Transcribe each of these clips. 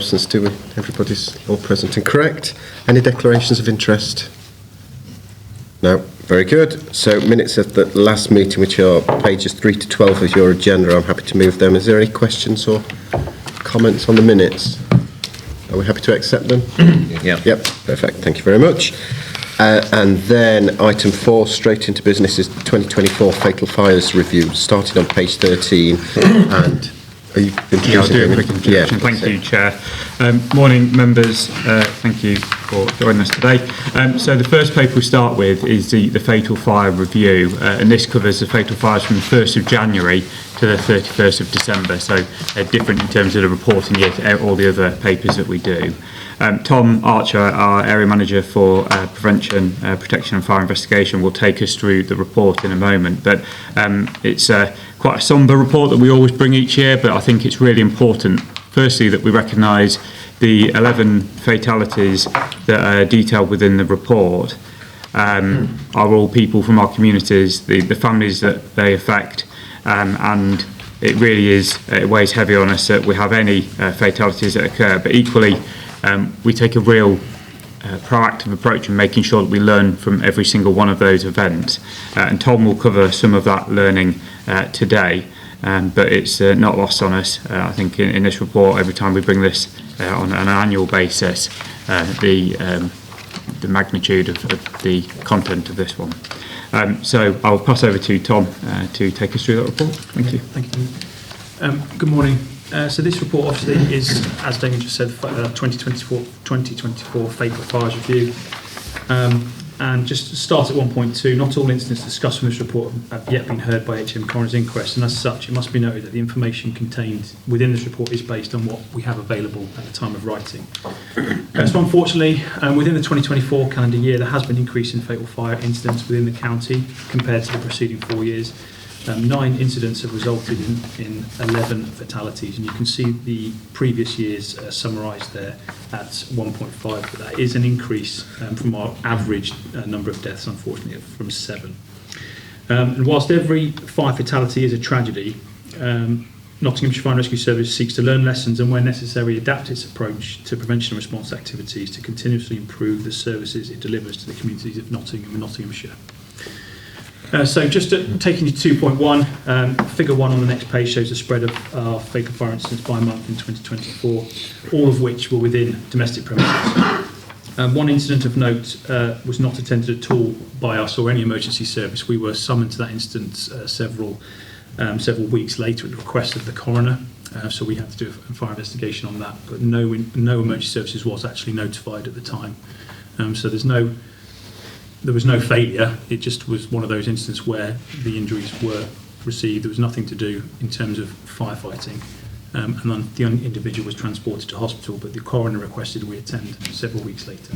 absence, do we? Everybody's all present and correct. Any declarations of interest? No. Very good. So minutes of the last meeting, which are pages 3 to 12 of your agenda, I'm happy to move them. Is there any questions or comments on the minutes? Are we happy to accept them? Yeah. Yep, perfect. Thank you very much. And then item 4, straight into business, is 2024 Fatal Fires Review, starting on page 13. And are you introducing? Yeah, I'll do a quick introduction. Thank you, Chair. Morning, members. Thank you for joining us today. So the first paper we start with is the Fatal Fire Review, and this covers the fatal fires from the 1st of January to the 31st of December, so different in terms of the reporting year to all the other papers that we do. Tom Archer, our Area Manager for Prevention, Protection and Fire Investigation, will take us through the report in a moment. But it's quite a sombre report that we always bring each year, but I think it's really important, firstly, that we recognise the 11 fatalities that are detailed within the report are all people from our communities, the families that they affect, and it really is, it weighs heavy on us that we have any fatalities that occur, but equally we take a real proactive approach in making sure that we learn from every single one of those events, and Tom will cover some of that learning today, but it's not lost on us. I think in this report, every time we bring this on an annual basis, the magnitude of the content of this one. So I'll pass over to Tom to take us through that report. Thank you. Thank you. Good morning. So this report obviously is, as Damien just said, 2024 Fatal Fires Review. And just to start at 1.2, not all incidents discussed in this report have yet been heard by HM Coroner's Inquest, and as such, it must be noted that the information contained within this report is based on what we have available at the time of writing. So unfortunately, within the 2024 calendar year, there has been an increase in fatal fire incidents within the county compared to the preceding 4 years. 9 incidents have resulted in 11 fatalities, and you can see the previous years summarised there at 1.5, but that is an increase from our average number of deaths, unfortunately, from 7. And whilst every fire fatality is a tragedy, Nottinghamshire Fire and Rescue Service seeks to learn lessons and, where necessary, adapt its approach to prevention and response activities to continuously improve the services it delivers to the communities of Nottingham and Nottinghamshire. So just taking you to 2.1, figure 1 on the next page shows the spread of our fatal fire incidents by month in 2024, all of which were within domestic premises. One incident of note was not attended at all by us or any emergency service. We were summoned to that incident several weeks later at the request of the coroner, so we had to do a fire investigation on that, but no emergency services was actually notified at the time. So there was no failure, it just was one of those instances where the injuries were received. There was nothing to do in terms of firefighting, and then the individual was transported to hospital, but the coroner requested we attend several weeks later.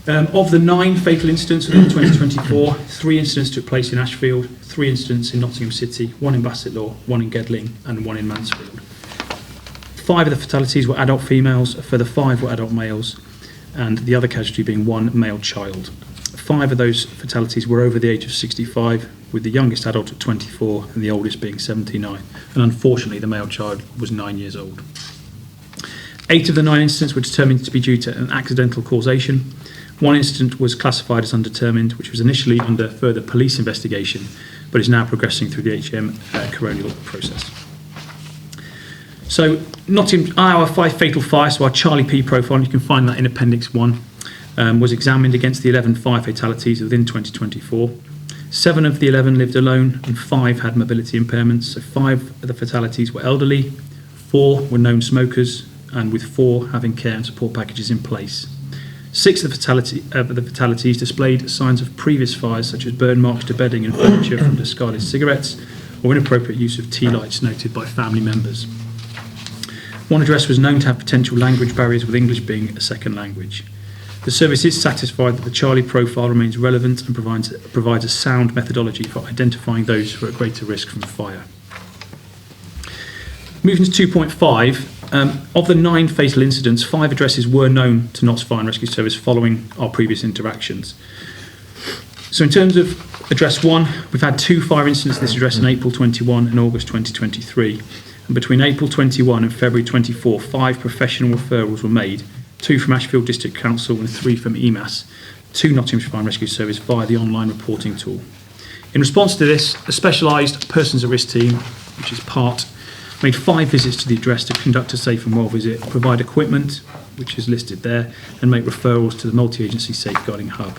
Of the 9 fatal incidents within 2024, 3 incidents took place in Ashfield, 3 incidents in Nottingham City, 1 in Bassetlaw, 1 in Gedling and 1 in Mansfield. 5 of the fatalities were adult females, a further 5 were adult males, and the other casualty being 1 male child. 5 of those fatalities were over the age of 65, with the youngest adult at 24 and the oldest being 79. And unfortunately, the male child was 9 years old. 8 of the 9 incidents were determined to be due to an accidental causation. 1 incident was classified as undetermined, which was initially under further police investigation, but is now progressing through the HM coronial process. So our 5 fatal fires, so our Charlie P profile, and you can find that in Appendix 1, was examined against the 11 fire fatalities within 2024. 7 of the 11 lived alone and 5 had mobility impairments. So 5 of the fatalities were elderly, 4 were known smokers, and with 4 having care and support packages in place. 6 of the fatalities displayed signs of previous fires, such as burn marks to bedding and furniture from discarded cigarettes, or inappropriate use of tea lights noted by family members. 1 address was known to have potential language barriers, with English being a second language. The service is satisfied that the Charlie profile remains relevant and provides a sound methodology for identifying those who are at greater risk from fire. Moving to 2.5, of the 9 fatal incidents, 5 addresses were known to Notts Fire and Rescue Service following our previous interactions. So in terms of address 1, we've had 2 fire incidents at this address in April 21 and August 2023. And between April 21 and February 24, 5 professional referrals were made, 2 from Ashfield District Council and 3 from EMAS, to Nottinghamshire Fire and Rescue Service via the online reporting tool. In response to this, a specialised persons at risk team, which is PART, made 5 visits to the address to conduct a safe and well visit, provide equipment, which is listed there, and make referrals to the multi-agency safeguarding hub.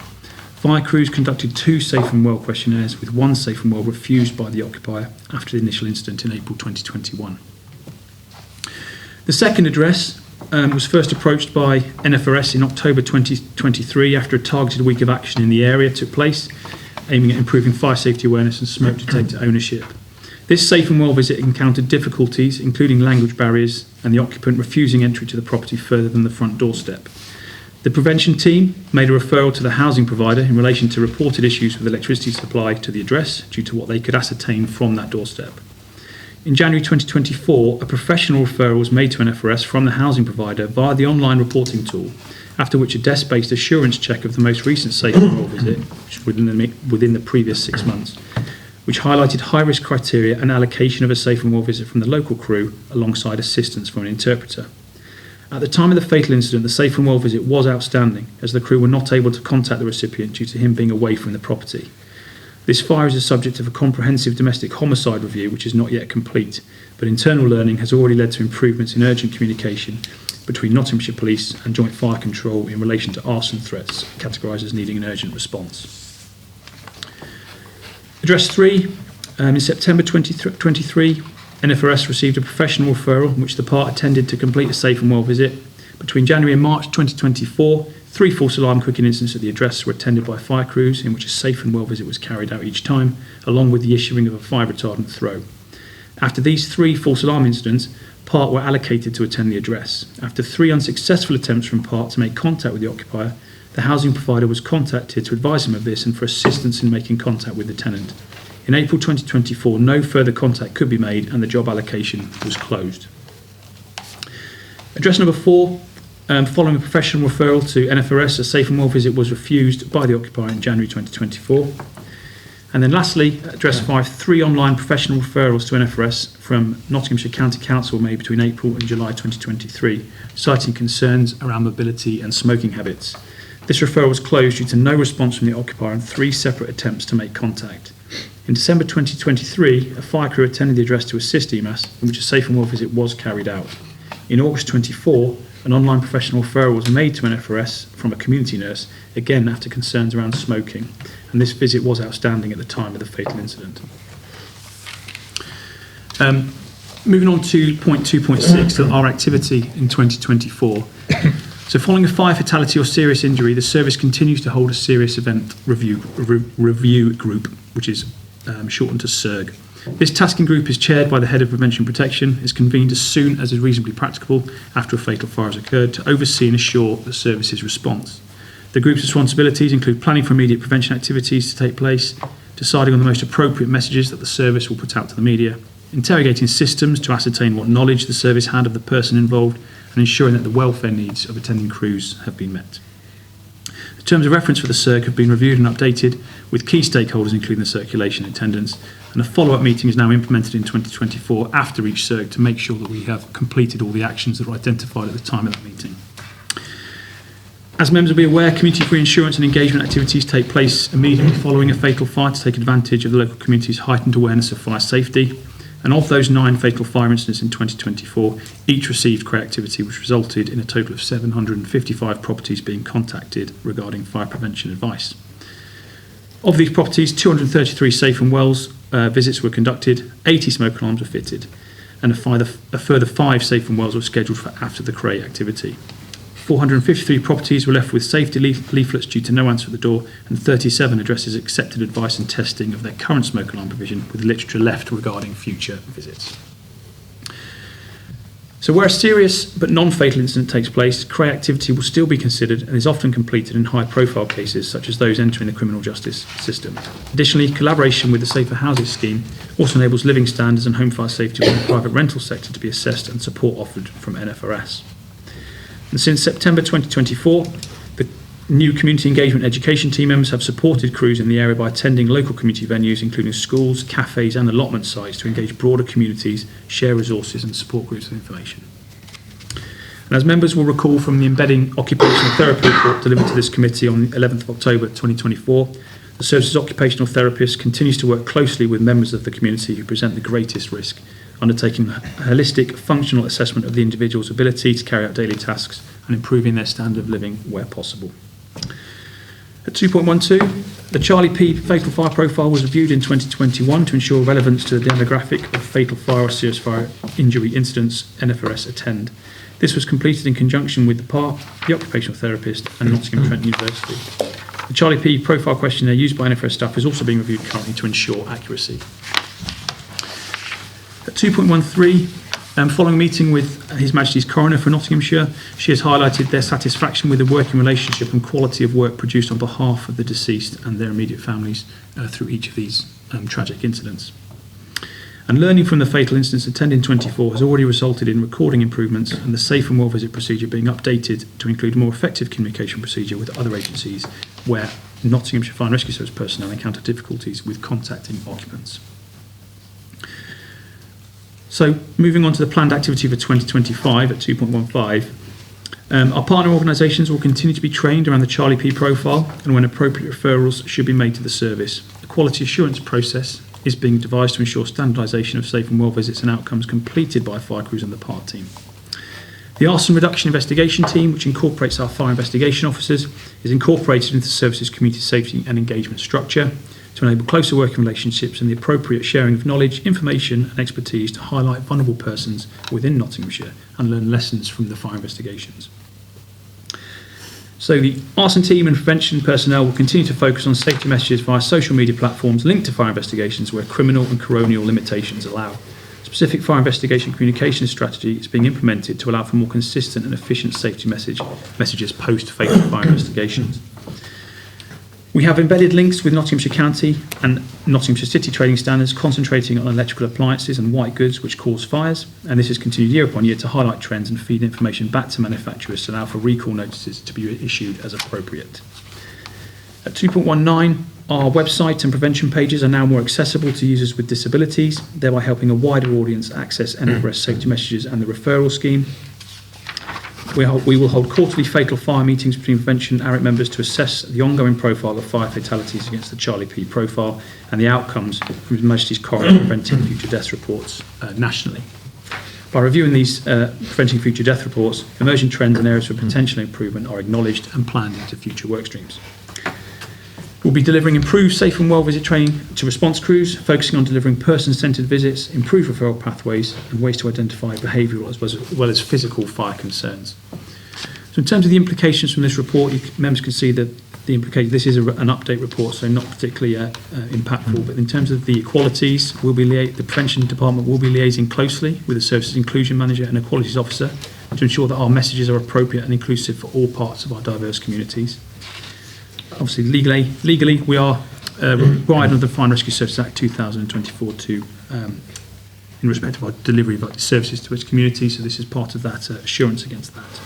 Fire crews conducted 2 safe and well questionnaires, with 1 safe and well refused by the occupier after the initial incident in April 2021. The second address was first approached by NFRS in October 2023 after a targeted week of action in the area took place, aiming at improving fire safety awareness and smoke detector ownership. This safe and well visit encountered difficulties, including language barriers and the occupant refusing entry to the property further than the front doorstep. The prevention team made a referral to the housing provider in relation to reported issues with electricity supply to the address due to what they could ascertain from that doorstep. In January 2024, a professional referral was made to NFRS from the housing provider via the online reporting tool, after which a desk-based assurance check of the most recent safe and well visit, which was within the previous 6 months, which highlighted high-risk criteria and allocation of a safe and well visit from the local crew alongside assistance from an interpreter. At the time of the fatal incident, the safe and well visit was outstanding, as the crew were not able to contact the recipient due to him being away from the property. This fire is the subject of a comprehensive domestic homicide review, which is not yet complete, but internal learning has already led to improvements in urgent communication between Nottinghamshire Police and Joint Fire Control in relation to arson threats categorised as needing an urgent response. Address 3, in September 2023, NFRS received a professional referral in which the part attended to complete a safe and well visit. Between January and March 2024, 3 false alarm cooking incidents at the address were attended by fire crews in which a safe and well visit was carried out each time, along with the issuing of a fire retardant throw. After these 3 false alarm incidents, PART were allocated to attend the address. After 3 unsuccessful attempts from PART to make contact with the occupier, the housing provider was contacted to advise him of this and for assistance in making contact with the tenant. In April 2024, no further contact could be made and the job allocation was closed. Address number 4, following a professional referral to NFRS, a safe and well visit was refused by the occupier in January 2024. And then lastly, address 5, 3 online professional referrals to NFRS from Nottinghamshire County Council made between April and July 2023, citing concerns around mobility and smoking habits. This referral was closed due to no response from the occupier and 3 separate attempts to make contact. In December 2023, a fire crew attended the address to assist EMAS, in which a safe and well visit was carried out. In August 24, an online professional referral was made to NFRS from a community nurse, again after concerns around smoking, and this visit was outstanding at the time of the fatal incident. Moving on to point 2.6, our activity in 2024. So following a fire fatality or serious injury, the service continues to hold a serious event review group, which is shortened to SIRG. This tasking group is chaired by the Head of Prevention and Protection, is convened as soon as is reasonably practicable after a fatal fire has occurred to oversee and assure the service's response. The group's responsibilities include planning for immediate prevention activities to take place, deciding on the most appropriate messages that the service will put out to the media, interrogating systems to ascertain what knowledge the service had of the person involved, and ensuring that the welfare needs of attending crews have been met. The terms of reference for the SIRG have been reviewed and updated with key stakeholders including the circulation attendants, and a follow-up meeting is now implemented in 2024 after each SIRG to make sure that we have completed all the actions that were identified at the time of that meeting. As members will be aware, community-free insurance and engagement activities take place immediately following a fatal fire to take advantage of the local community's heightened awareness of fire safety. And of those 9 fatal fire incidents in 2024, each received CRE activity, which resulted in a total of 755 properties being contacted regarding fire prevention advice. Of these properties, 233 safe and wells visits were conducted, 80 smoke alarms were fitted, and a further 5 safe and wells were scheduled for after the CRE activity. 453 properties were left with safety leaflets due to no answer at the door, and 37 addresses accepted advice and testing of their current smoke alarm provision, with literature left regarding future visits. So where a serious but non-fatal incident takes place, CRE activity will still be considered and is often completed in high-profile cases such as those entering the criminal justice system. Additionally, collaboration with the Safer Houses Scheme also enables living standards and home fire safety within the private rental sector to be assessed and support offered from NFRS. And since September 2024, the New community engagement education team members have supported crews in the area by attending local community venues, including schools, cafes and allotment sites, to engage broader communities, share resources and support groups with information. And as members will recall from the Embedding Occupational Therapy report delivered to this committee on the 11th of October 2024, the Services Occupational Therapist continues to work closely with members of the community who present the greatest risk, undertaking a holistic functional assessment of the individual's ability to carry out daily tasks and improving their standard of living where possible. At 2.12, the Charlie P fatal fire profile was reviewed in 2021 to ensure relevance to the demographic of fatal fire or serious fire injury incidents NFRS attend. This was completed in conjunction with the PAR, the occupational therapist and Nottingham Trent University. The Charlie P profile questionnaire used by NFRS staff is also being reviewed currently to ensure accuracy. At 2.13, following a meeting with His Majesty's Coroner for Nottinghamshire, she has highlighted their satisfaction with the working relationship and quality of work produced on behalf of the deceased and their immediate families through each of these tragic incidents. And learning from the fatal incidents attended in 24 has already resulted in recording improvements and the safe and well visit procedure being updated to include a more effective communication procedure with other agencies where Nottinghamshire Fire and Rescue Service personnel encounter difficulties with contacting occupants. So moving on to the planned activity for 2025 at 2.15, our partner organisations will continue to be trained around the Charlie P profile and when appropriate referrals should be made to the service. A quality assurance process is being devised to ensure standardisation of safe and well visits and outcomes completed by fire crews and the PART team. The Arson Reduction Investigation Team, which incorporates our fire investigation officers, is incorporated into the service's community safety and engagement structure to enable closer working relationships and the appropriate sharing of knowledge, information and expertise to highlight vulnerable persons within Nottinghamshire and learn lessons from the fire investigations. So the arson team and prevention personnel will continue to focus on safety messages via social media platforms linked to fire investigations where criminal and coronial limitations allow. Specific fire investigation communication strategy is being implemented to allow for more consistent and efficient safety messages post-fatal fire investigations. We have embedded links with Nottinghamshire County and Nottinghamshire City trading standards concentrating on electrical appliances and white goods which cause fires, and this has continued year upon year to highlight trends and feed information back to manufacturers to allow for recall notices to be issued as appropriate. At 2.19, our website and prevention pages are now more accessible to users with disabilities, thereby helping a wider audience access NFRS safety messages and the referral scheme. We will hold quarterly fatal fire meetings between prevention and ARIC members to assess the ongoing profile of fire fatalities against the Charlie P profile and the outcomes from His Majesty's Coroner preventing future death reports nationally. By reviewing these preventing future death reports, emerging trends and areas for potential improvement are acknowledged and planned into future work streams. We'll be delivering improved safe and well visit training to response crews, focusing on delivering person-centred visits, improved referral pathways and ways to identify behavioural as well as physical fire concerns. So in terms of the implications from this report, members can see that this is an update report, so not particularly impactful, but in terms of the equalities, the prevention department will be liaising closely with the services inclusion manager and equalities officer to ensure that our messages are appropriate and inclusive for all parts of our diverse communities. Obviously, legally, we are required under the Fire and Rescue Services Act 2024 to, in respect of our delivery of services to its community, so this is part of that assurance against that.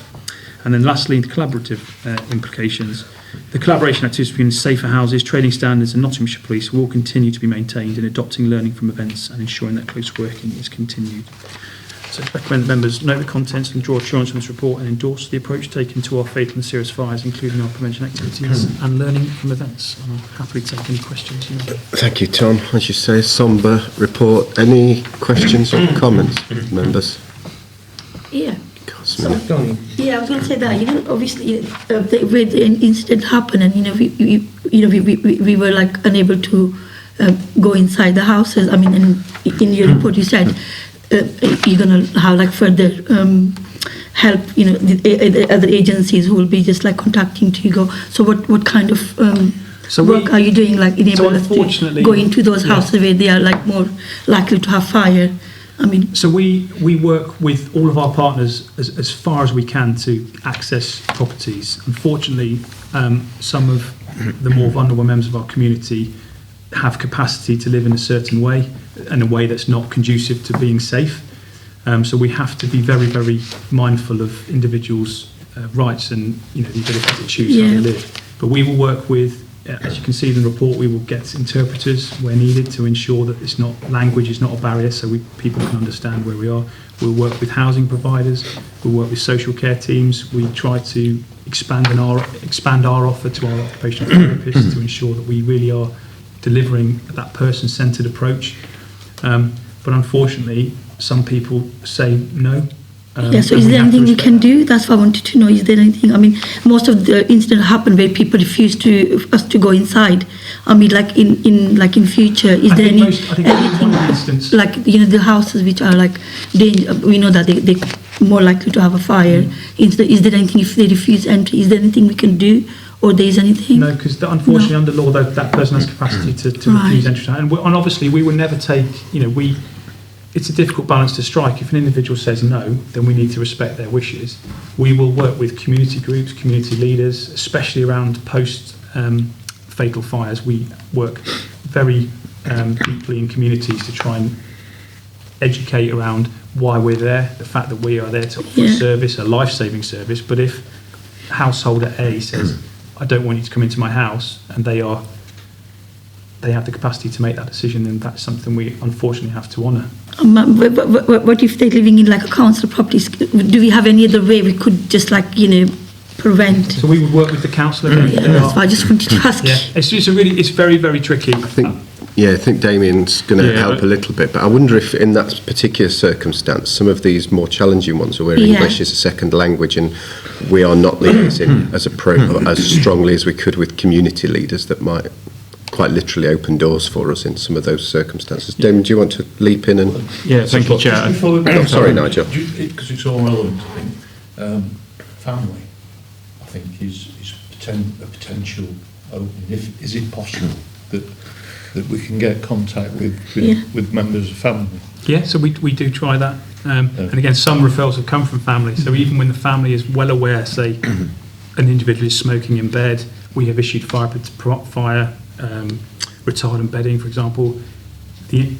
And then lastly, the collaborative implications. The collaboration activities between Safer Houses, Trading Standards and Nottinghamshire Police will continue to be maintained in adopting learning from events and ensuring that close working is continued. So I recommend members note the contents and draw assurance from this report and endorse the approach taken to our fatal and serious fires, including our prevention activities and learning from events. And I'll happily take any questions you may have. Thank you, Tom. As you say, a sombre report. Any questions or comments, members? Yeah. Cosmin. Yeah, I was going to say that. Obviously, with the incident happened, and we were like unable to go inside the houses. I mean, and in your report you said you're going to have like further help. The other agencies who will be just like contacting to go. So what kind of work are you doing, like enable us to go into those houses where they are like more likely to have fire? So we work with all of our partners as far as we can to access properties. Unfortunately, some of the more vulnerable members of our community have capacity to live in a certain way, in a way that's not conducive to being safe. So we have to be very, very mindful of individuals' rights and the ability to choose how they live. But we will work with, as you can see in the report, we will get interpreters where needed to ensure that language is not a barrier, so people can understand where we are. We'll work with housing providers. We'll work with social care teams. We try to expand our offer to our occupational therapists to ensure that we really are delivering that person-centred approach. But unfortunately, some people say no. So is there anything we can do? That's what I wanted to know. Is there anything? I mean, most of the incidents happen where people refuse us to go inside. I mean, like in future, is there any? I think one instance, like the houses which are like danger. We know that they're more likely to have a fire. Is there anything if they refuse entry? Is there anything we can do? Or there is anything? No, because unfortunately under law that person has capacity to refuse entry. And obviously we would never take, it's a difficult balance to strike. If an individual says no, then we need to respect their wishes. We will work with community groups, community leaders, especially around post-fatal fires. We work very deeply in communities to try and educate around why we're there, the fact that we are there to offer a service, a life-saving service. But if householder A says, I don't want you to come into my house, and they have the capacity to make that decision, then that's something we unfortunately have to honour. What if they're living in like a council properties? Do we have any other way we could just prevent? So we would work with the council again. That's why I just wanted to ask. It's very, very tricky. I think Damien's going to help a little bit, but I wonder if in that particular circumstance, some of these more challenging ones are where English is a second language and we are not liaising as strongly as we could with community leaders that might quite literally open doors for us in some of those circumstances. Damien, do you want to leap in and... Yeah, thank you, Chair. Sorry, Nigel. Because it's all relevant, I think. Family, I think, is a potential opening. Is it possible that we can get contact with members of family? Yeah, so we do try that. And again, some referrals have come from family. So even when the family is well aware, say, an individual is smoking in bed, we have issued fire retardant bedding, for example. We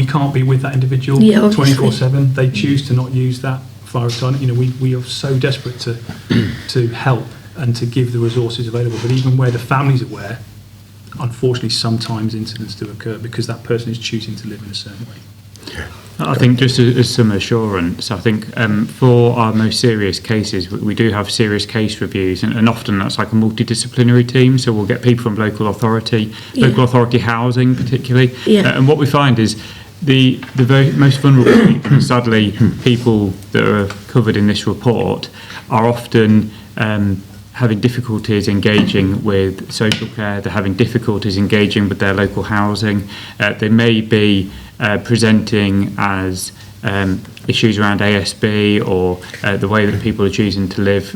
can't be with that individual 24/7. They choose to not use that fire retardant. We are so desperate to help and to give the resources available. But even where the family's aware, unfortunately, sometimes incidents do occur because that person is choosing to live in a certain way. I think just as some assurance, I think for our most serious cases, we do have serious case reviews, and often that's like a multidisciplinary team, so we'll get people from local authority housing particularly, and what we find is the very most vulnerable people, sadly people that are covered in this report, are often having difficulties engaging with social care, they're having difficulties engaging with their local housing, they may be presenting as issues around ASB or the way that people are choosing to live,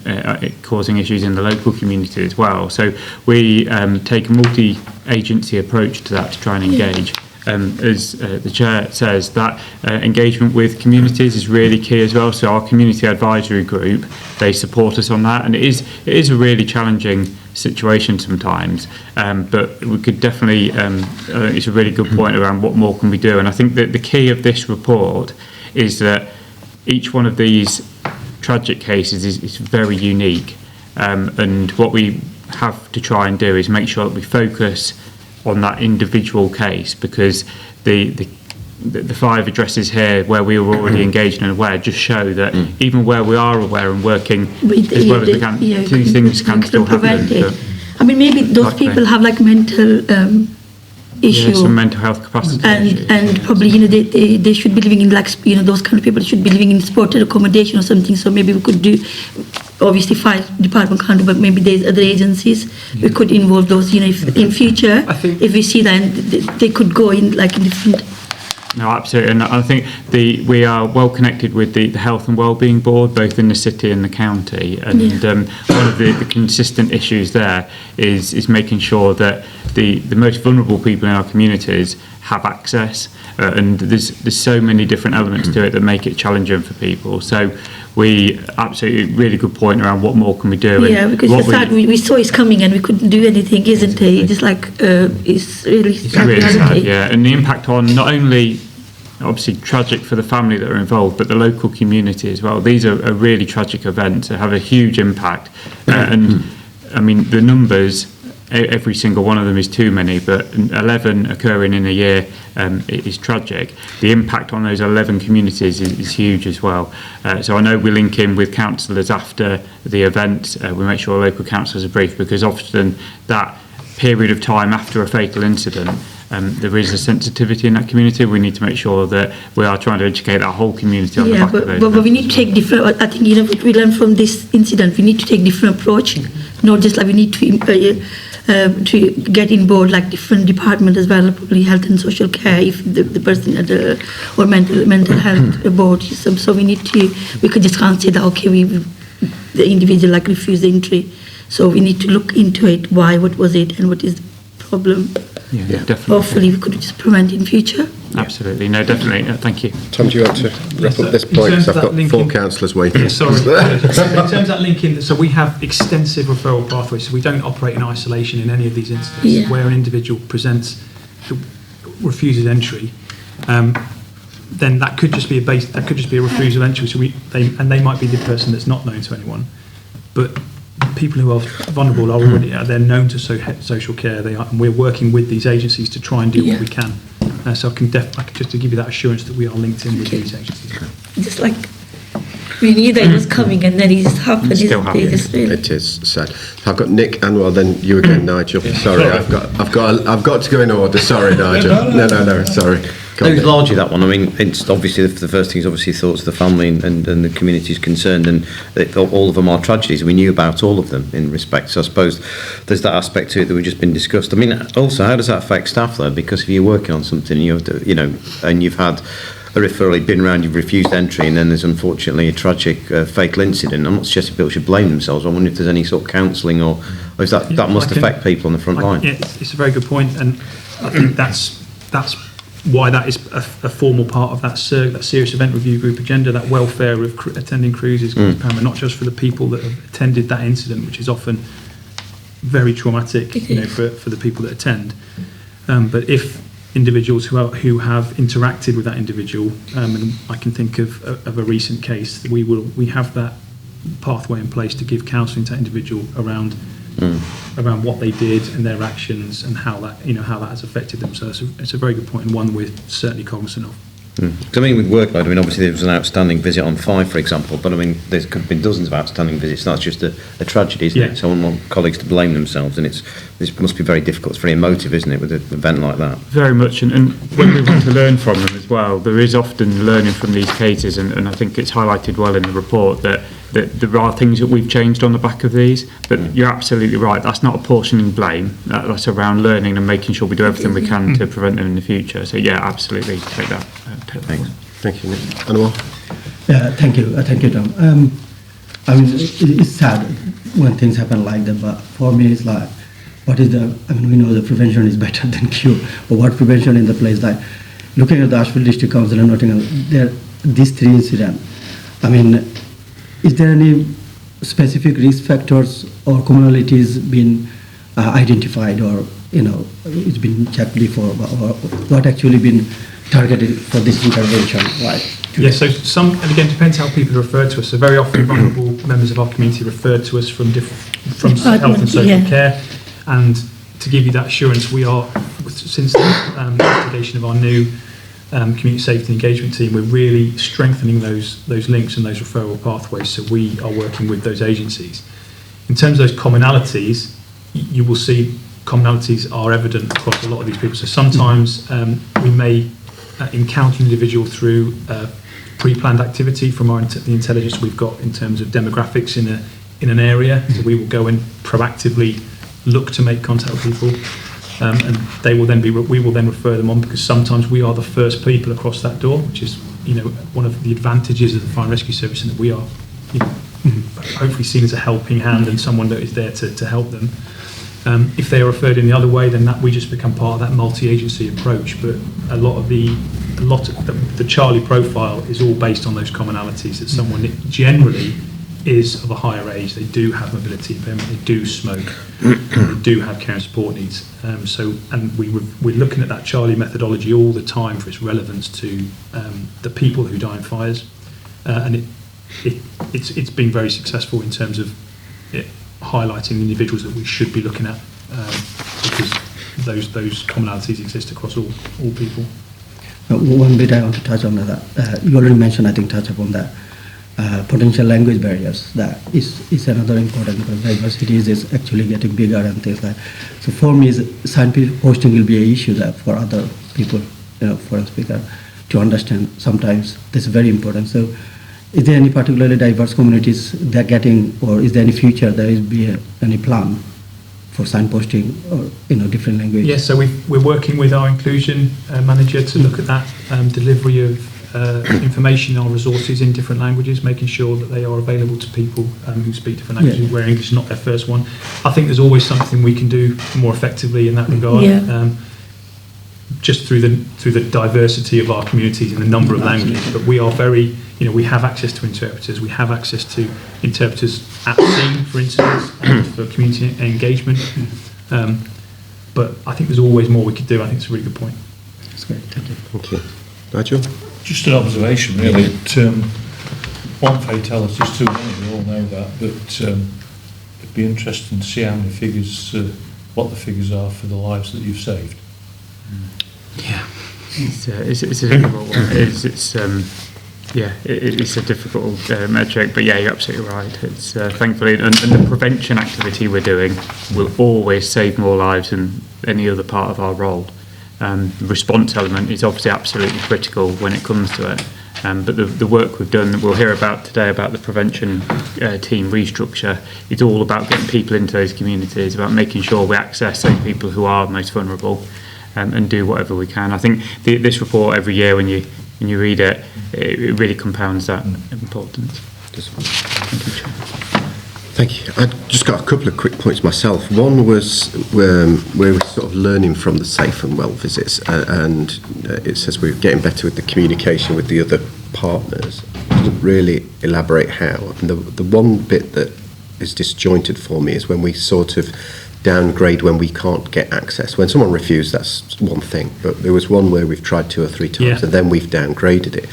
causing issues in the local community as well. So we take a multi-agency approach to that to try and engage. As the Chair says, that engagement with communities is really key as well. So our community advisory group, they support us on that, and it is a really challenging situation sometimes, but we could definitely, it's a really good point around what more can we do. And I think that the key of this report is that each one of these tragic cases is very unique, and what we have to try and do is make sure that we focus on that individual case, because the 5 addresses here where we were already engaged and aware just show that even where we are aware and working as well as we can, these things can still happen. I mean, maybe those people have like mental issue, some mental health capacity and probably they should be living in those kind of people should be living in supported accommodation or something. So maybe we could do, obviously fire department can't do, but maybe there's other agencies we could involve those. If in future, if we see that they could go in in different. No, absolutely, and I think we are well connected with the Health and Wellbeing Board, both in the city and the county, and one of the consistent issues there is making sure that the most vulnerable people in our communities have access, and there's so many different elements to it that make it challenging for people. So we absolutely, really good point around what more can we do. Because it's sad, we saw it's coming and we couldn't do anything, isn't it? It's really sad, and the impact on not only obviously tragic for the family that are involved, but the local community as well. These are really tragic events that have a huge impact. And I mean, the numbers, every single one of them is too many, but 11 occurring in a year it is tragic. The impact on those 11 communities is huge as well. So I know we link in with councillors after the event. We make sure local councillors are briefed, because often that period of time after a fatal incident, there is a sensitivity in that community. We need to make sure that we are trying to educate our whole community on the back of those. But we need to take different. I think what we learned from this incident, we need to take different approach. Not just like we need to get in board like different departments as well, probably health and social care if the person at the or mental health board. So we could just can't say that the individual like refused the entry. So we need to look into it. Why? What was it? And what is the problem? Yeah, definitely. Hopefully we could just prevent in future. Absolutely. No, definitely. Thank you. Tom, do you want to wrap up this point? Because I've got 4 councillors waiting. Sorry. In terms of that linking, so we have extensive referral pathways, so we don't operate in isolation in any of these instances. Where an individual refuses entry, then that could just be a refusal of entry. So they might be the person that's not known to anyone, but people who are vulnerable are already they're known to social care. And we're working with these agencies to try and do what we can. So I can just to give you that assurance that we are linked in with these agencies. Just like we knew that it was coming, and then it just happened. It's still happening. It is sad. I've got Nick, Anwar, then you again, Nigel. Sorry, I've got to go in order. Sorry, Nigel. No. Sorry. No, it's largely that one. I mean, it's obviously the first thing is obviously thoughts of the family and the communities concerned, and all of them are tragedies. We knew about all of them in respect. So I suppose there's that aspect to it that we've just been discussed. I mean, also, how does that affect staff though? Because if you're working on something, you have to, and you've had a referral, you've been around, you've refused entry, and then there's unfortunately a tragic fatal incident. I'm not suggesting people should blame themselves. I wonder if there's any sort of counselling or is that must affect people on the front line. Yeah, it's a very good point, and I think that's why that is a formal part of that serious event review group agenda. That welfare of attending cruises is paramount, not just for the people that have attended that incident, which is often very traumatic, for the people that attend. But if individuals who have interacted with that individual, and I can think of a recent case, we have that pathway in place to give counselling to that individual around what they did and their actions and how that has affected them. So it's a very good point, and one we're certainly cognizant of. I mean, with workload, obviously there was an outstanding visit on 5, for example, but I mean, there could have been dozens of outstanding visits. That's just a tragedy, isn't it? So I wouldn't want colleagues to blame themselves, and this must be very difficult. It's very emotive, isn't it, with an event like that? Very much, and when we want to learn from them as well, there is often learning from these cases, and I think it's highlighted well in the report that there are things that we've changed on the back of these, but you're absolutely right, that's not apportioning blame, that's around learning and making sure we do everything we can to prevent them in the future. So yeah, absolutely, take that. Thanks. Thank you, Nick. Anwar? Yeah, thank you, Tom. I mean, it's sad when things happen like that, but for me it's like, we know the prevention is better than cure, but what prevention in the place, like, looking at the Ashfield District Council and Nottingham, these 3 incidents, I mean, is there any specific risk factors or commonalities been identified, or it's been checked before, or what actually been targeted for this intervention? Yeah, so and again, depends how people are referred to us. So very often vulnerable members of our community referred to us from health and social care, and to give you that assurance, we are, since the investigation of our new community safety engagement team, we're really strengthening those links and those referral pathways, so we are working with those agencies. In terms of those commonalities, you will see commonalities are evident across a lot of these people. So sometimes we may encounter an individual through pre-planned activity from the intelligence we've got in terms of demographics in an area. So we will go and proactively look to make contact with people. And we will then refer them on, because sometimes we are the first people across that door, which is one of the advantages of the Fire and Rescue Service, and that we are hopefully seen as a helping hand and someone that is there to help them. If they are referred in the other way, then that we just become part of that multi-agency approach. But a lot of the Charlie profile is all based on those commonalities, that someone generally is of a higher age, they do have mobility impairment, they do smoke, they do have care and support needs. We're looking at that Charlie methodology all the time for its relevance to the people who die in fires, and it's been very successful in terms of highlighting the individuals that we should be looking at, because those commonalities exist across all people. One bit I want to touch on that. You already mentioned, I think, touch upon that. Potential language barriers, that is another important, because diversity is actually getting bigger and things like that. So for me, signposting will be an issue that for other people, foreign speaker, to understand. Sometimes this is very important. So is there any particularly diverse communities they're getting, or is there any future there will be any plan for signposting or different languages? Yes, so we're working with our inclusion manager to look at that delivery of information on resources in different languages, making sure that they are available to people who speak different languages, where English is not their first one. I think there's always something we can do more effectively in that regard. Just through the diversity of our communities and the number of languages, but we are very, we have access to interpreters, we have access to interpreters at scene, for instance, for community engagement. But I think there's always more we could do. I think it's a really good point. That's great, thank you. Thank you. Nigel? Just an observation, really. One fatality is too many, we all know that, but it'd be interesting to see how many figures, what the figures are for the lives that you've saved. Yeah, it's a difficult one. It's a difficult metric, but yeah, you're absolutely right. It's thankfully, and the prevention activity we're doing will always save more lives than any other part of our role. The response element is obviously absolutely critical when it comes to it. But the work we've done, we'll hear about today about the prevention team restructure. It's all about getting people into those communities, about making sure we access those people who are most vulnerable, and do whatever we can. I think this report every year, when you read it, it really compounds that importance. Thank you, Chair. Thank you. I just got a couple of quick points myself. One was where we're sort of learning from the Safe and Well visits, and it says we're getting better with the communication with the other partners. It doesn't really elaborate how. And the one bit that is disjointed for me is when we sort of downgrade when we can't get access. When someone refused, that's one thing, but there was one where we've tried 2 or 3 times and then we've downgraded it.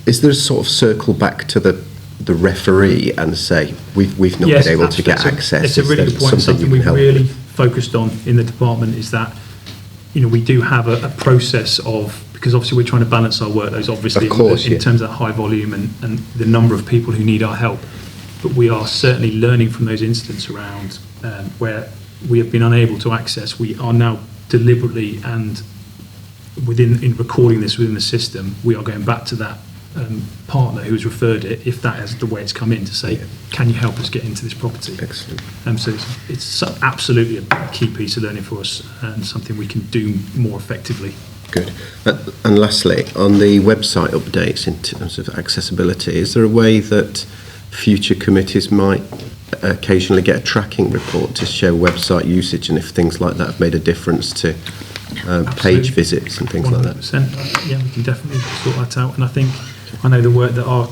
Is there a sort of circle back to the referee and say we've not been able to get access? It's a really good point. Something we've really focused on in the department is that we do have a process of, because obviously we're trying to balance our workloads, obviously, in terms of high volume and the number of people who need our help, but we are certainly learning from those incidents around where we have been unable to access. We are now deliberately and in recording this within the system, we are going back to that partner who's referred it, if that is the way it's come in, to say, can you help us get into this property? Excellent. So it's absolutely a key piece of learning for us, and something we can do more effectively. Good. And lastly, on the website updates in terms of accessibility, is there a way that future committees might occasionally get a tracking report to show website usage, and if things like that have made a difference to page visits and things like that? 100%. Yeah, we can definitely sort that out. And I know the work that our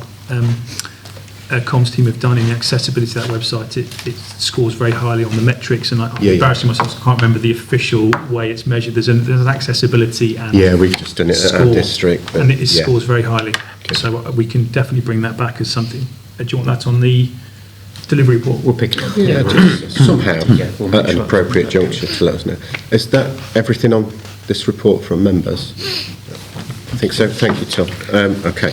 comms team have done in the accessibility to that website, it scores very highly on the metrics, and I'm embarrassing myself, I can't remember the official way it's measured. There's an accessibility and we've just done it at our district, and it scores very highly. Okay. So we can definitely bring that back as something. Do you want that on the delivery report? We'll pick it up. Somehow we'll at an appropriate juncture to let us know. Is that everything on this report from members? I think so. Thank you, Tom. Okay,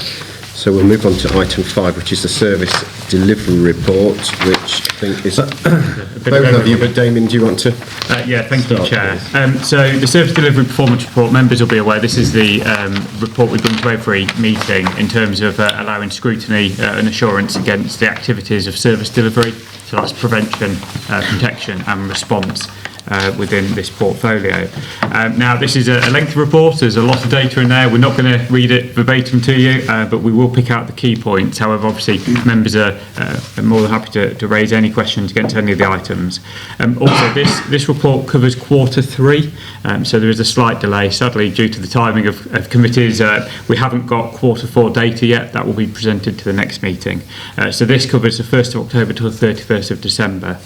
so we'll move on to item 5, which is the service delivery report, which I think is both of you, but Damien, do you want to? Thank you, Chair. So the service delivery performance report, members will be aware, this is the report we bring to every meeting in terms of allowing scrutiny and assurance against the activities of service delivery. So that's prevention, protection and response. within this portfolio. Now, this is a lengthy report. There's a lot of data in there. We're not going to read it verbatim to you, but we will pick out the key points. However, obviously, members are more than happy to raise any questions against any of the items. Also, this report covers quarter 3, so there is a slight delay, sadly, due to the timing of committees. We haven't got quarter 4 data yet. That will be presented to the next meeting. So this covers the 1st of October to the 31st of December.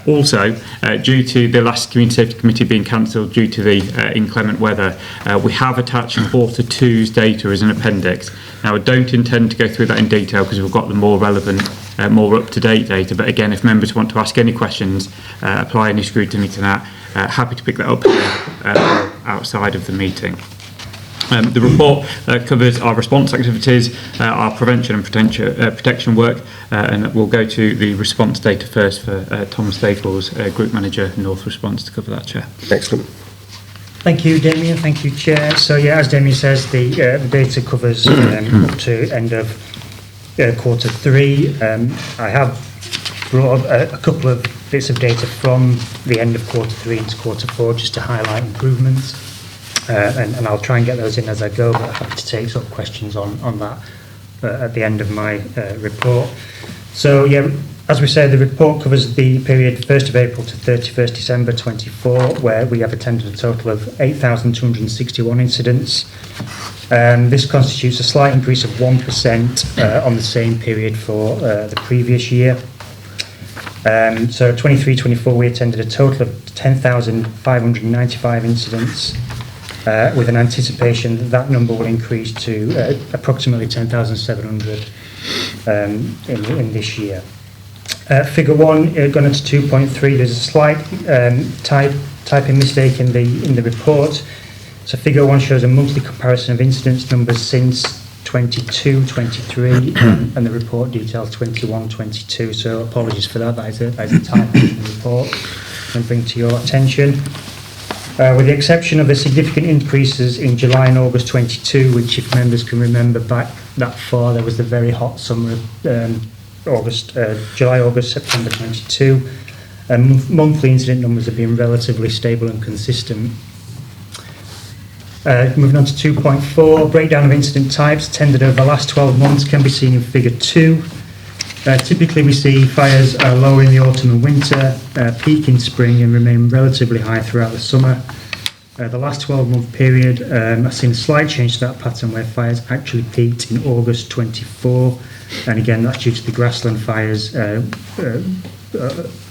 Also, due to the last Community Safety Committee being cancelled due to the inclement weather, we have attached quarter 2's data as an appendix. Now, I don't intend to go through that in detail because we've got the more relevant, more up-to-date data, but again, if members want to ask any questions, apply any scrutiny to that, happy to pick that up outside of the meeting. The report covers our response activities, our prevention and protection work, and we'll go to the response data first for Tom Staples, Group Manager, North Response, to cover that, Chair. Excellent. Thank you, Damien. Thank you, Chair. So, yeah, as Damien says, the data covers up to end of quarter 3. I have brought up a couple of bits of data from the end of quarter 3 into quarter 4 just to highlight improvements. And I'll try and get those in as I go, but I'm happy to take some questions on that at the end of my report. So, yeah, as we said, the report covers the period 1st of April to 31st December 24, where we have attended a total of 8,261 incidents. This constitutes a slight increase of 1% on the same period for the previous year. So 23-24, we attended a total of 10,595 incidents, with an anticipation that that number will increase to approximately 10,700 in this year. Figure 1, going into 2.3, there's a slight typing mistake in the report. So figure 1 shows a monthly comparison of incidence numbers since 22-23, and the report details 21-22. So apologies for that. That is a typo in the report and bring to your attention. With the exception of the significant increases in July and August 22, which, if members can remember back that far, there was the very hot summer of July, August, September 22. Monthly incident numbers have been relatively stable and consistent. Moving on to 2.4, breakdown of incident types attended over the last 12 months can be seen in figure 2. Typically, we see fires are lower in the autumn and winter, peak in spring, and remain relatively high throughout the summer. The last 12-month period, I've seen a slight change to that pattern where fires actually peaked in August 24, and again, that's due to the grassland fires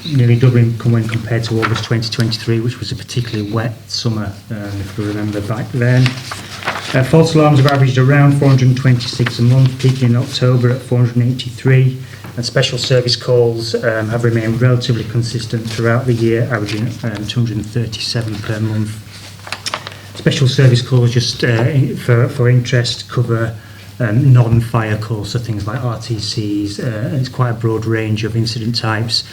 nearly doubling when compared to August 2023, which was a particularly wet summer, if we remember back then. False alarms have averaged around 426 a month, peaking in October at 483. And special service calls have remained relatively consistent throughout the year, averaging 237 per month. Special service calls, just for interest, cover non-fire calls, so things like RTCs. It's quite a broad range of incident types.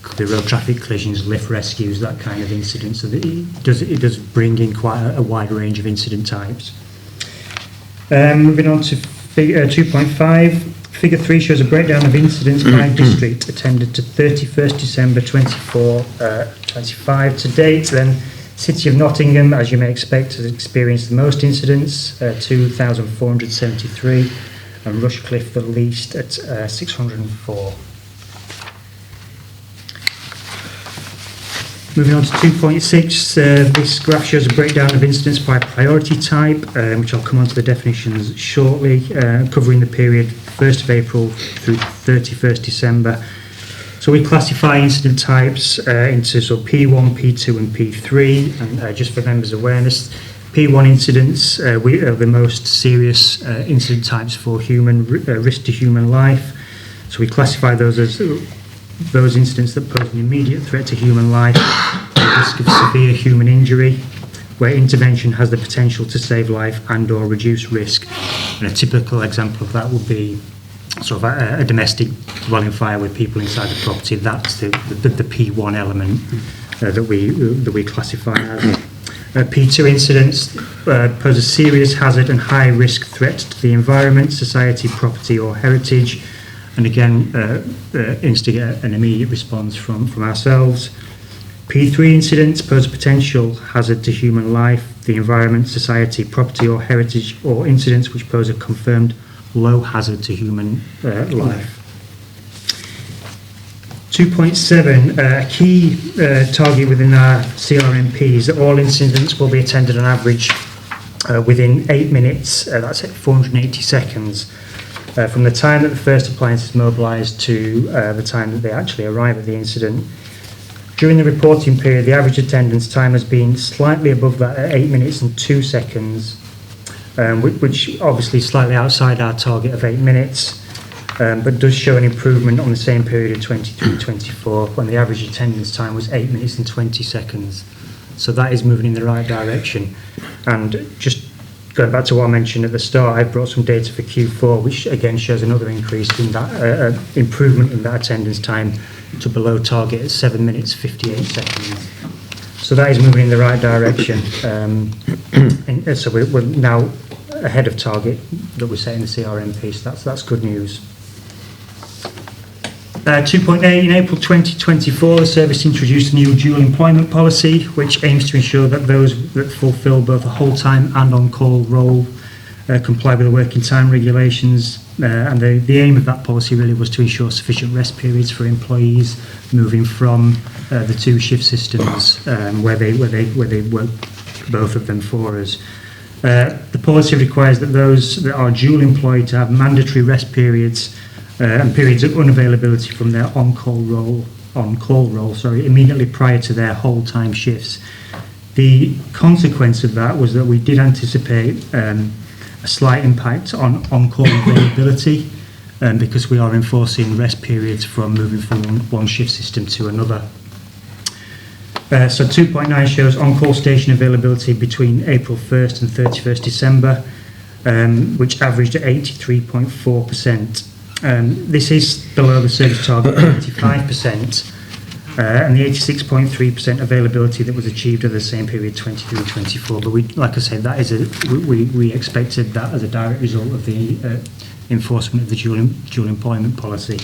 Could be road traffic collisions, lift rescues, that kind of incident. So that it does bring in quite a wide range of incident types. Moving on to 2.5. Figure 3 shows a breakdown of incidents by district attended to 31st December 25 to date. Then City of Nottingham, as you may expect, has experienced the most incidents, 2,473, and Rushcliffe the least at 604. Moving on to 2.6, this graph shows a breakdown of incidents by priority type, which I'll come on to the definitions shortly, covering the period 1st of April through 31st December. So we classify incident types into P1, P2 and P3, and just for members' awareness, P1 incidents are the most serious incident types for risk to human life. So we classify those as those incidents that pose an immediate threat to human life, the risk of severe human injury, where intervention has the potential to save life and or reduce risk. And a typical example of that would be sort of a domestic dwelling fire with people inside the property. That's the P1 element that we classify as. P2 incidents pose a serious hazard and high risk threat to the environment, society, property or heritage, and again instigate an immediate response from ourselves. P3 incidents pose a potential hazard to human life, the environment, society, property or heritage, or incidents which pose a confirmed low hazard to human life. 2.7, a key target within our CRMP is that all incidents will be attended on average within 8 minutes, that's at 480 seconds, from the time that the first appliance is mobilised to the time that they actually arrive at the incident. During the reporting period, the average attendance time has been slightly above that at 8 minutes and 2 seconds, which obviously is slightly outside our target of 8 minutes, but does show an improvement on the same period in 23-24 when the average attendance time was 8 minutes and 20 seconds. So that is moving in the right direction. And just going back to what I mentioned at the start, I brought some data for Q4, which again shows another increase in that improvement in that attendance time to below target at 7 minutes 58 seconds. So that is moving in the right direction. And so we're now ahead of target that we set in the CRMP, so that's good news. 2.8, in April 2024, the service introduced a new dual employment policy, which aims to ensure that those that fulfil both a whole-time and on-call role comply with the working time regulations. And the aim of that policy really was to ensure sufficient rest periods for employees moving from the two shift systems where they work both of them for us. The policy requires that those that are dual employed to have mandatory rest periods and periods of unavailability from their on-call role, immediately prior to their whole-time shifts. The consequence of that was that we did anticipate a slight impact on on-call availability because we are enforcing rest periods from moving from one shift system to another. So 2.9 shows on-call station availability between April 1st and 31st December, which averaged at 83.4%. This is below the service target of 85%, and the 86.3% availability that was achieved over the same period, 23-24. But we, like I said, that is we expected that as a direct result of the enforcement of the dual employment policy.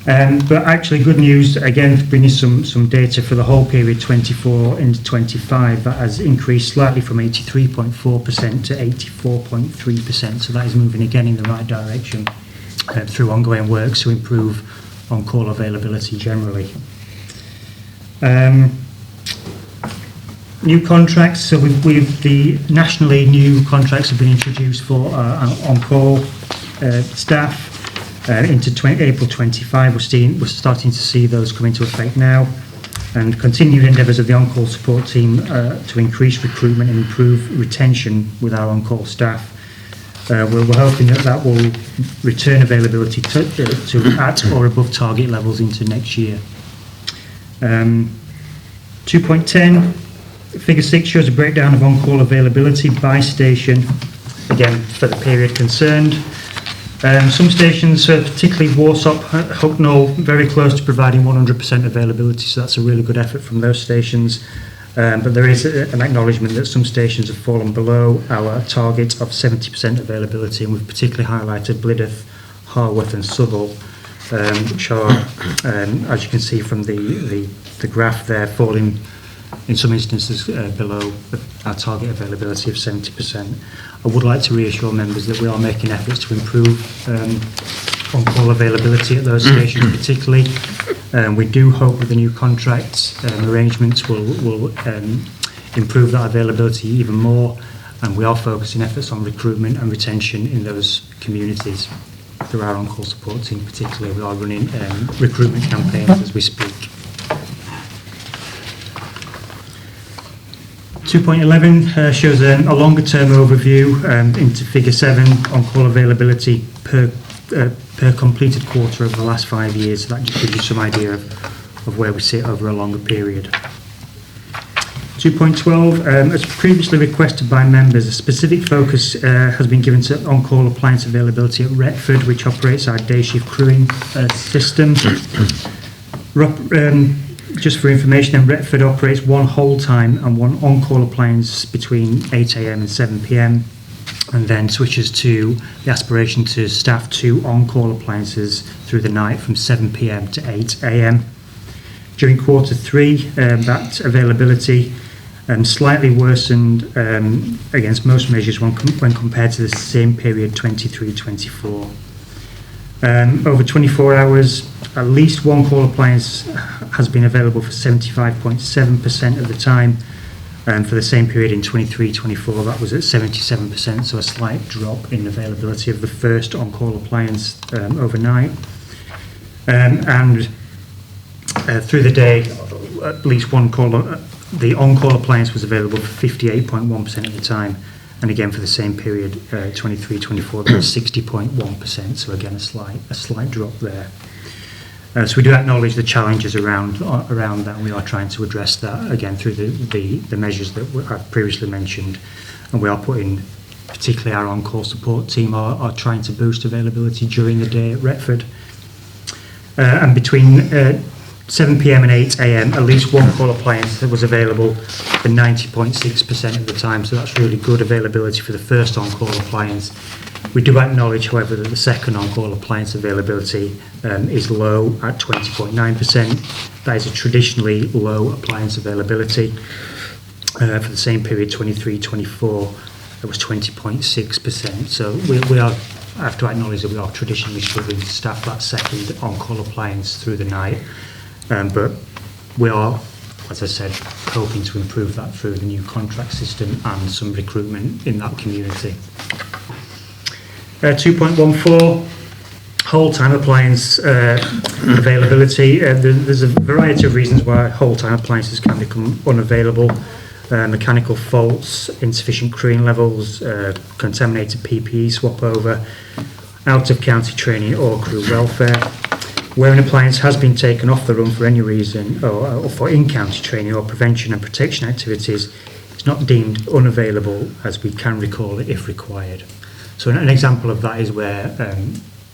But actually, good news again, bringing some data for the whole period, 24 into 25. That has increased slightly from 83.4% to 84.3%. So that is moving again in the right direction. Through ongoing works to improve on-call availability generally. New contracts, so the nationally new contracts have been introduced for on-call staff into April 25. We're starting to see those come into effect now, and continued endeavours of the on-call support team to increase recruitment and improve retention with our on-call staff. We're hoping that will return availability to at or above target levels into next year. 2.10, figure 6 shows a breakdown of on-call availability by station, again for the period concerned. Some stations, particularly Warsop, Hucknall, very close to providing 100% availability, so that's a really good effort from those stations. But there is an acknowledgement that some stations have fallen below our target of 70% availability, and we've particularly highlighted Blydydd, Harworth and Southall, which are, as you can see from the graph there, falling in some instances below our target availability of 70%. I would like to reassure members that we are making efforts to improve on-call availability at those stations particularly. We do hope that the new contracts arrangements will improve that availability even more, and we are focusing efforts on recruitment and retention in those communities through our on-call support team particularly. We are running recruitment campaigns as we speak. 2.11 shows a longer-term overview into figure 7 on-call availability per completed quarter over the last 5 years. So that just gives you some idea of where we sit over a longer period. 2.12, as previously requested by members, a specific focus has been given to on-call appliance availability at Retford, which operates our day shift crewing system. Just for information, then Retford operates one whole-time and one on-call appliance between 8 a.m. and 7 p.m. and then switches to the aspiration to staff 2 on-call appliances through the night from 7 p.m. to 8 a.m. During quarter 3, that availability slightly worsened against most measures when compared to the same period 23-24. Over 24 hours, at least one call appliance has been available for 75.7% of the time, and for the same period in 23-24 that was at 77%, so a slight drop in availability of the first on-call appliance overnight. Through the day, at least one call, the on-call appliance was available for 58.1% of the time, and again for the same period, 23-24, that was 60.1%. So again, a slight drop there. So we do acknowledge the challenges around that, and we are trying to address that again through the measures that I've previously mentioned, and we are putting, particularly our on-call support team are trying to boost availability during the day at Retford. And between 7 p.m. and 8 a.m, at least one call appliance that was available for 90.6% of the time, so that's really good availability for the first on-call appliance. We do acknowledge, however, that the second on-call appliance availability is low at 20.9%. That is a traditionally low appliance availability. For the same period, 23-24, it was 20.6%. So we are, I have to acknowledge that we are traditionally struggling to staff that second on-call appliance through the night. But we are, as I said, hoping to improve that through the new contract system and some recruitment in that community. 2.14, whole-time appliance availability. There's a variety of reasons why whole-time appliances can become unavailable. Mechanical faults, insufficient crewing levels, contaminated PPE swap over, out-of-county training or crew welfare. Where an appliance has been taken off the run for any reason or for in-county training or prevention and protection activities, it's not deemed unavailable, as we can recall it if required. So an example of that is where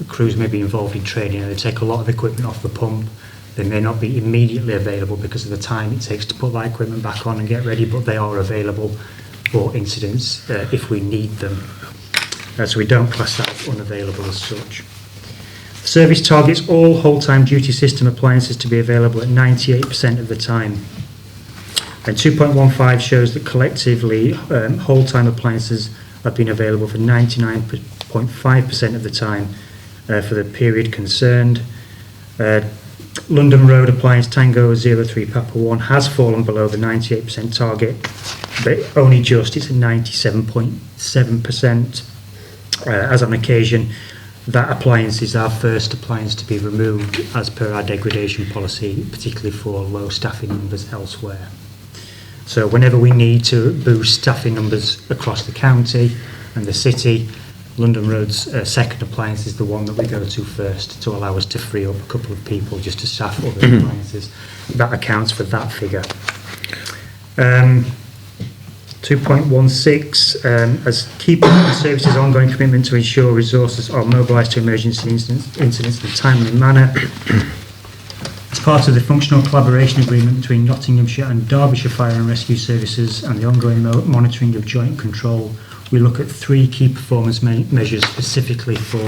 crews may be involved in training and they take a lot of equipment off the pump. They may not be immediately available because of the time it takes to put that equipment back on and get ready, but they are available for incidents if we need them. So we don't class that as unavailable as such. The service targets all whole-time duty system appliances to be available at 98% of the time. And 2.15 shows that collectively whole-time appliances have been available for 99.5% of the time for the period concerned. London Road Appliance Tango 03 Papa 1 has fallen below the 98% target, but only just, it's at 97.7%. As on occasion, that appliance is our first appliance to be removed as per our degradation policy, particularly for low staffing numbers elsewhere. So whenever we need to boost staffing numbers across the county and the city, London Road's second appliance is the one that we go to first to allow us to free up a couple of people just to staff other appliances. That accounts for that figure. 2.16, as key part of the service's ongoing commitment to ensure resources are mobilised to emergency incidents in a timely manner. As part of the functional collaboration agreement between Nottinghamshire and Derbyshire Fire and Rescue Services and the ongoing monitoring of joint control, we look at 3 key performance measures specifically for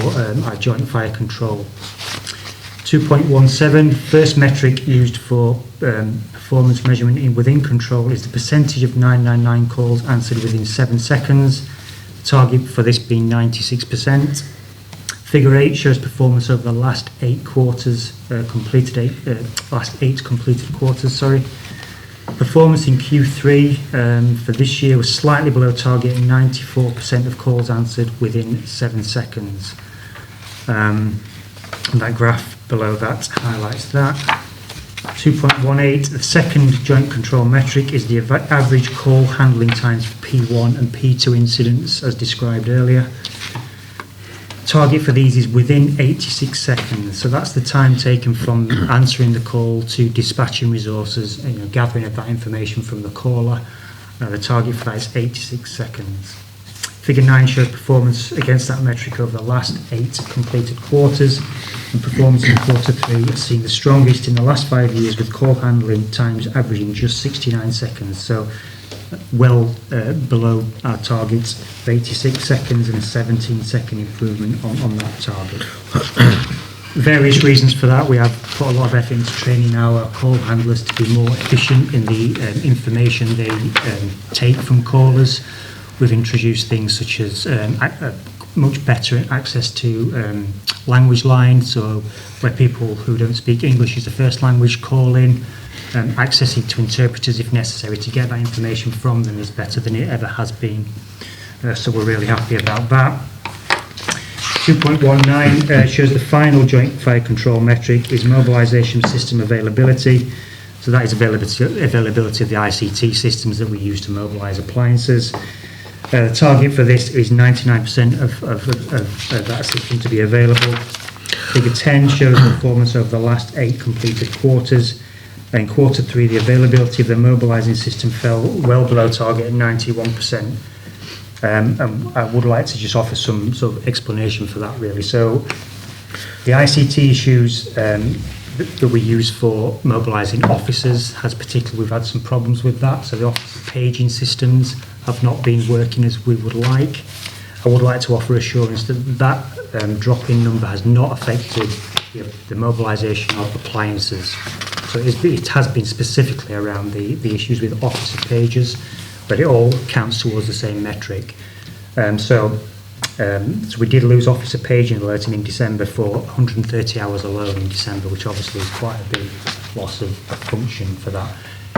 our joint fire control. 2.17, first metric used for performance measurement within control is the percentage of 999 calls answered within 7 seconds. The target for this being 96%. Figure 8 shows performance over the last 8 quarters, last 8 completed quarters, sorry. Performance in Q3 for this year was slightly below target, 94% of calls answered within 7 seconds. And that graph below that highlights that. 2.18, the second joint control metric is the average call handling times for P1 and P2 incidents as described earlier. Target for these is within 86 seconds, so that's the time taken from answering the call to dispatching resources, gathering of that information from the caller. The target for that is 86 seconds. Figure 9 shows performance against that metric over the last 8 completed quarters, and performance in quarter 3 has seen the strongest in the last 5 years, with call handling times averaging just 69 seconds, so well below our targets of 86 seconds and a 17-second improvement on that target. various reasons for that. We have put a lot of effort into training our call handlers to be more efficient in the information they take from callers. We've introduced things such as much better access to language lines, so where people who don't speak English as a first language call in, accessing to interpreters if necessary to get that information from them is better than it ever has been. So we're really happy about that. 2.19 shows the final joint fire control metric is mobilisation system availability. So that is availability of the ICT systems that we use to mobilise appliances. The target for this is 99% of that system to be available. Figure 10 shows performance over the last 8 completed quarters. In quarter 3, the availability of the mobilising system fell well below target at 91%. And I would like to just offer some sort of explanation for that, really. So the ICT issues that we use for mobilising officers we've had some problems with that. So the officer paging systems have not been working as we would like. I would like to offer assurance that that drop-in number has not affected the mobilisation of appliances. So it has been specifically around the issues with officer pages, but it all counts towards the same metric. So we did lose officer paging alerting in December for 130 hours alone in December, which obviously is quite a big loss of function for that.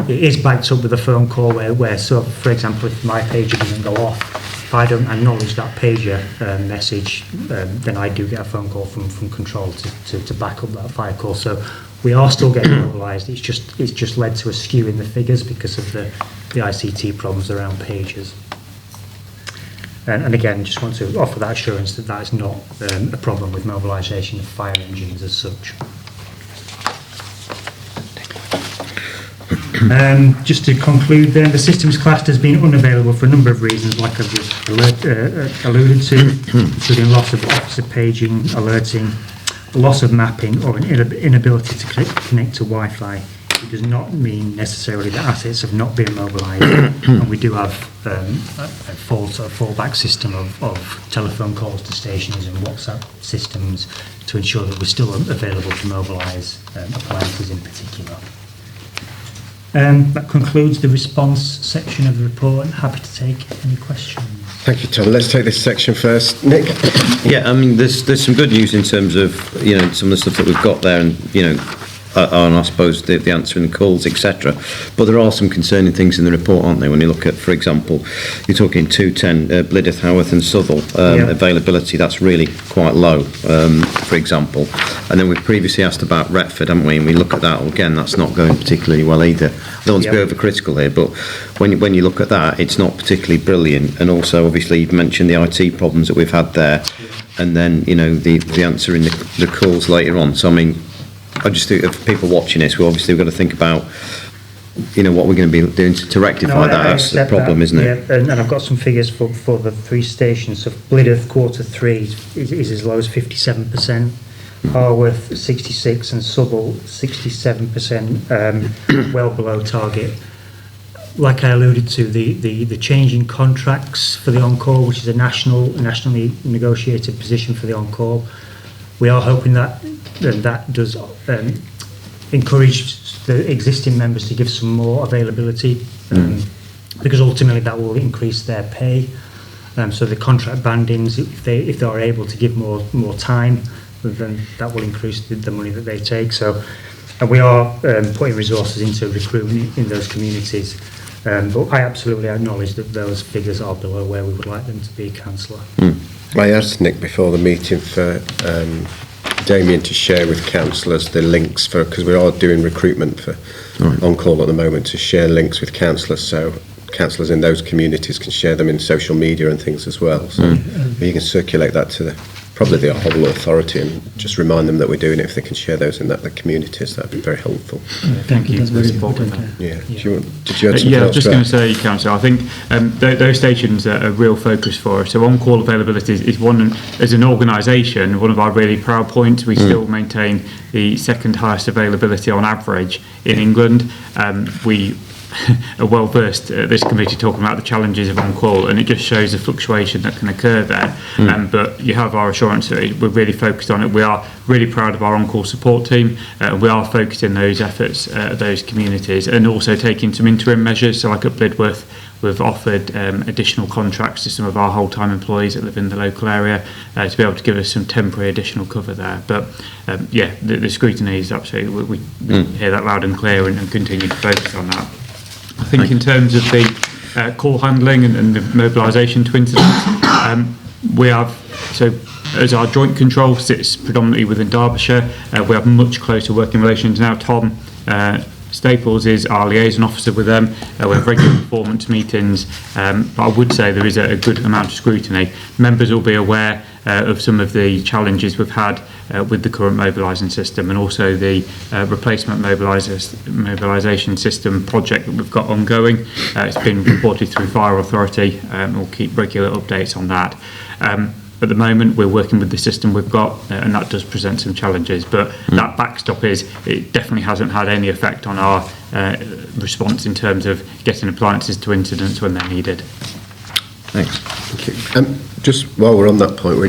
It is backed up with a phone call where so for example, if my pager doesn't go off, if I don't acknowledge that pager message, then I do get a phone call from control to back up that fire call. So we are still getting mobilised. It's just led to a skew in the figures because of the ICT problems around pages. And again, just want to offer that assurance that is not a problem with mobilisation of fire engines as such. Just to conclude then, the system is classed as being unavailable for a number of reasons, like I've just alluded to, including loss of officer paging, alerting, loss of mapping, or an inability to connect to Wi-Fi. It does not mean necessarily that assets have not been mobilised, and we do have a fallback system of telephone calls to stations and WhatsApp systems to ensure that we're still available to mobilise appliances in particular. That concludes the response section of the report. I'm happy to take any questions. Thank you, Tom. Let's take this section first. Nick? Yeah, I mean, there's some good news in terms of, some of the stuff that we've got there and, and I suppose the answering the calls, etc. But there are some concerning things in the report, aren't there? When you look at, for example, you're talking 210, Blydydd, Haworth and Southall, availability, that's really quite low, for example. And then we've previously asked about Retford, haven't we? And we look at that, again, that's not going particularly well either. I don't want to be overcritical here, but when you look at that, it's not particularly brilliant. And also, obviously, you've mentioned the IT problems that we've had there, and then, the answer in the calls later on. So, I mean, I just think of people watching this, we've got to think about, what we're going to be doing to rectify that. That's the problem, isn't it? Yeah, and I've got some figures for the 3 stations. So Blydydd quarter 3 is as low as 57%, Haworth 66, and Southall 67%, well below target. Like I alluded to, the change in contracts for the on-call, which is a nationally negotiated position for the on-call, we are hoping that does encourage the existing members to give some more availability, because ultimately that will increase their pay. So the contract bandings, if they are able to give more time, then that will increase the money that they take. So, and we are putting resources into recruitment in those communities. But I absolutely acknowledge that those figures are below where we would like them to be, Councillor. I asked Nick before the meeting for Damien to share with councillors the links because we are doing recruitment for on-call at the moment, to share links with councillors, so councillors in those communities can share them in social media and things as well. So you can circulate that to probably the whole authority and just remind them that we're doing it. If they can share those in the communities, that'd be very helpful. Thank you. That's very important. Yeah. Did you add something I else? was just going to say, Councillor, I think those stations are a real focus for us. So on-call availability is one, as an organisation, one of our really proud points. We still maintain the second highest availability on average in England. We are well versed at this committee talking about the challenges of on-call, and it just shows the fluctuation that can occur there. But you have our assurance that we're really focused on it. We are really proud of our on-call support team. We are focusing those efforts at those communities, and also taking some interim measures. So like at Blidworth, we've offered additional contracts to some of our whole-time employees that live in the local area to be able to give us some temporary additional cover there. But yeah, the scrutiny is absolutely, we hear that loud and clear, and continue to focus on that. I think in terms of the call handling and the mobilisation to incidents, we have, so as our joint control sits predominantly within Derbyshire, we have much closer working relations now. Tom Staples is our liaison officer with them. We have regular performance meetings, but I would say there is a good amount of scrutiny. Members will be aware of some of the challenges we've had with the current mobilising system, and also the replacement mobilisation system project that we've got ongoing. It's been reported through Fire Authority, and we'll keep regular updates on that. At the moment, we're working with the system we've got, and that does present some challenges, but that backstop is, it definitely hasn't had any effect on our response in terms of getting appliances to incidents when they're needed. Thanks. Thank you. Just while we're on that point,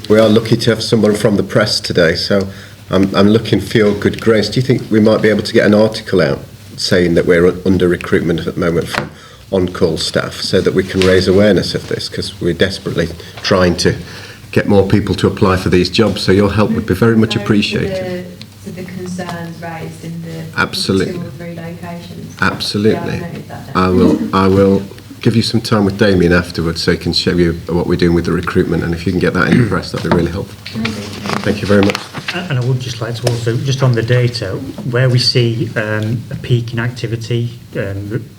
we are lucky to have someone from the press today, so I'm looking for your good grace. Do you think we might be able to get an article out saying that we're under recruitment at the moment for on-call staff, so that we can raise awareness of this, because we're desperately trying to get more people to apply for these jobs, so your help would be very much appreciated. To the concerns raised in the Absolutely. 2 or 3 locations. Absolutely. Yeah, I've noted that down. I will give you some time with Damien afterwards, so he can show you what we're doing with the recruitment, and if you can get that in the press, that'd be really helpful. Thank you very much. And I would just like to also, just on the data, where we see a peak in activity,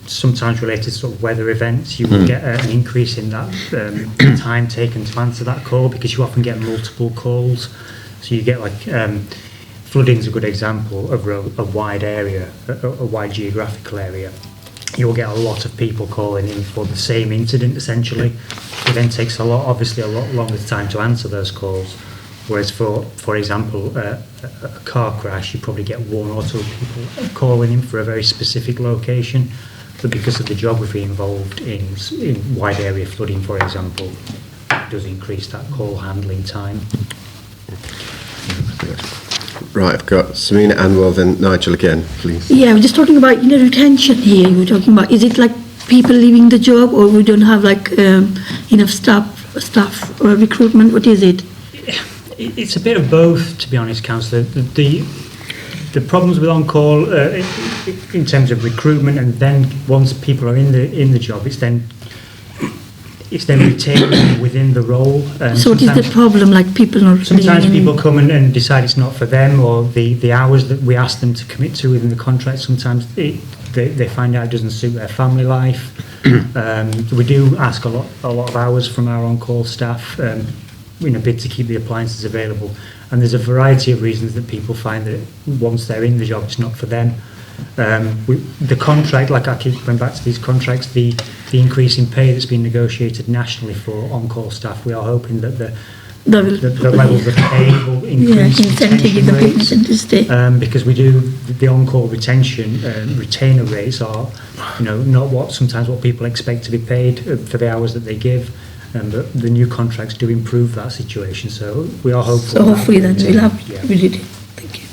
sometimes related to sort of weather events, you will get an increase in that time taken to answer that call, because you often get multiple calls. So you get like, flooding is a good example of a wide area, a wide geographical area. You'll get a lot of people calling in for the same incident, essentially. It then takes obviously a lot longer time to answer those calls. Whereas for example, a car crash, you probably get 1 or 2 people calling in for a very specific location, but because of the geography involved in wide area flooding, for example, it does increase that call handling time. Right, I've got Samina Anwar, then Nigel again, please. Yeah, we're just talking about retention here. You were talking about, is it like people leaving the job, or we don't have like enough staff recruitment? What is it? It's a bit of both, to be honest, Councillor. The problems with on-call in terms of recruitment, and then once people are in the job, it's then retained within the role. So what is the problem, like people not Sometimes being people come and decide it's not for them, or the hours that we ask them to commit to within the contract, sometimes they find out it doesn't suit their family life. We do ask a lot of hours from our on-call staff, in a bid to keep the appliances available, and there's a variety of reasons that people find that once they're in the job it's not for them. The contract, like I keep going back to these contracts, the increase in pay that's been negotiated nationally for on-call staff, we are hoping that the levels of pay will increase. Incentive the people to stay. Because we do the on-call retention retainer rates are, not sometimes what people expect to be paid for the hours that they give. But the new contracts do improve that situation, so we are hopeful. So hopefully then we'll have ability. Thank you.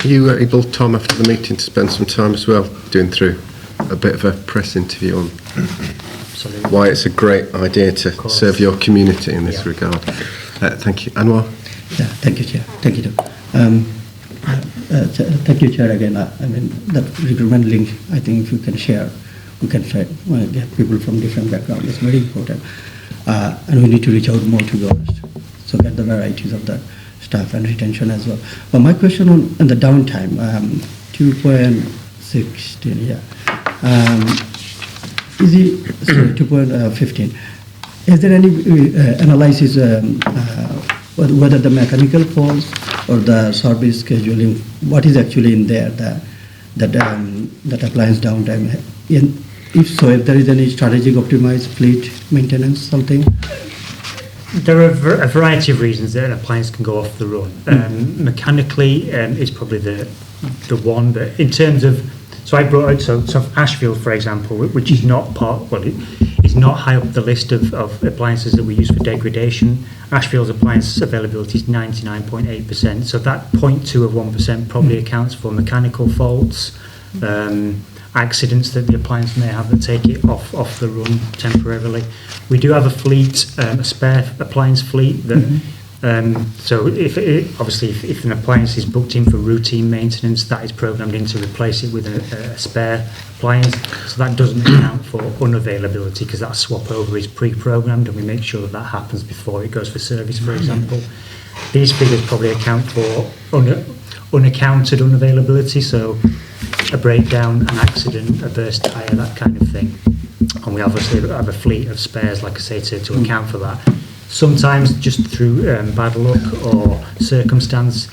Are you able, Tom, after the meeting, to spend some time as well doing through a bit of a press interview on why it's a great idea to serve your community in this regard? Thank you. Anwar? Yeah, thank you, Chair. Thank you, Tom. Thank you, Chair, again. The recruitment link, I think if you can share, we can try get people from different backgrounds. It's very important. And we need to reach out more, to be honest. So get the varieties of the staff and retention as well. But my question on the downtime, 2.16, yeah. Is it, sorry, 2.15. Is there any analysis whether the mechanical faults or the service scheduling, what is actually in there, that appliance downtime? If so, if there is any strategic optimized fleet maintenance, something? There are a variety of reasons that an appliance can go off the run. Mechanically, is probably the one, but in terms of So I brought out, so Ashfield, for example, which is not part, well, it is not high up the list of appliances that we use for degradation. Ashfield's appliance availability is 99.8%, so that 0.2 of 1% probably accounts for mechanical faults, accidents that the appliance may have that take it off the run temporarily. We do have a fleet, a spare appliance fleet that so obviously if an appliance is booked in for routine maintenance, that is programmed in to replace it with a spare appliance. So that doesn't account for unavailability because that swap over is pre-programmed and we make sure that happens before it goes for service, for example. These figures probably account for unaccounted unavailability, so a breakdown, an accident, a burst tyre, that kind of thing. And we obviously have a fleet of spares, like I say, to account for that. Sometimes just through bad luck or circumstance,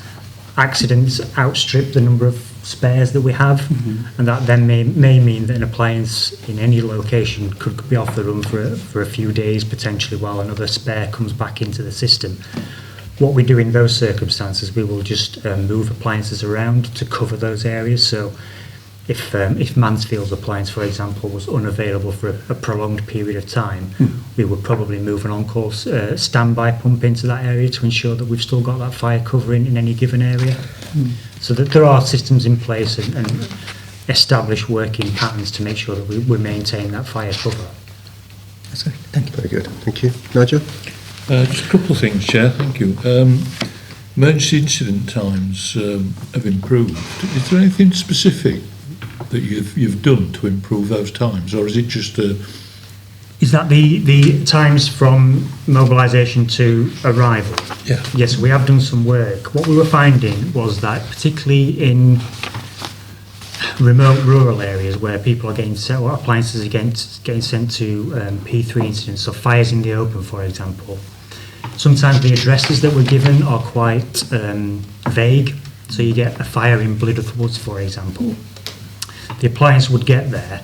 accidents outstrip the number of spares that we have, and that then may mean that an appliance in any location could be off the run for a few days potentially while another spare comes back into the system. What we do in those circumstances, we will just move appliances around to cover those areas. So if Mansfield's appliance, for example, was unavailable for a prolonged period of time, we would probably move an on-call standby pump into that area to ensure that we've still got that fire covering in any given area. So that there are systems in place and established working patterns to make sure that we maintain that fire cover. That's great. Thank you. Very good. Thank you. Nigel? Just a couple of things, Chair. Thank you. Emergency incident times have improved. Is there anything specific that you've done to improve those times, or is it just a... Is that the times from mobilisation to arrival? Yeah. Yes, we have done some work. What we were finding was that particularly in remote rural areas where people are getting sent, or appliances are getting sent to P3 incidents, so fires in the open, for example, sometimes the addresses that were given are quite vague. So you get a fire in Blidworth Woods, for example. The appliance would get there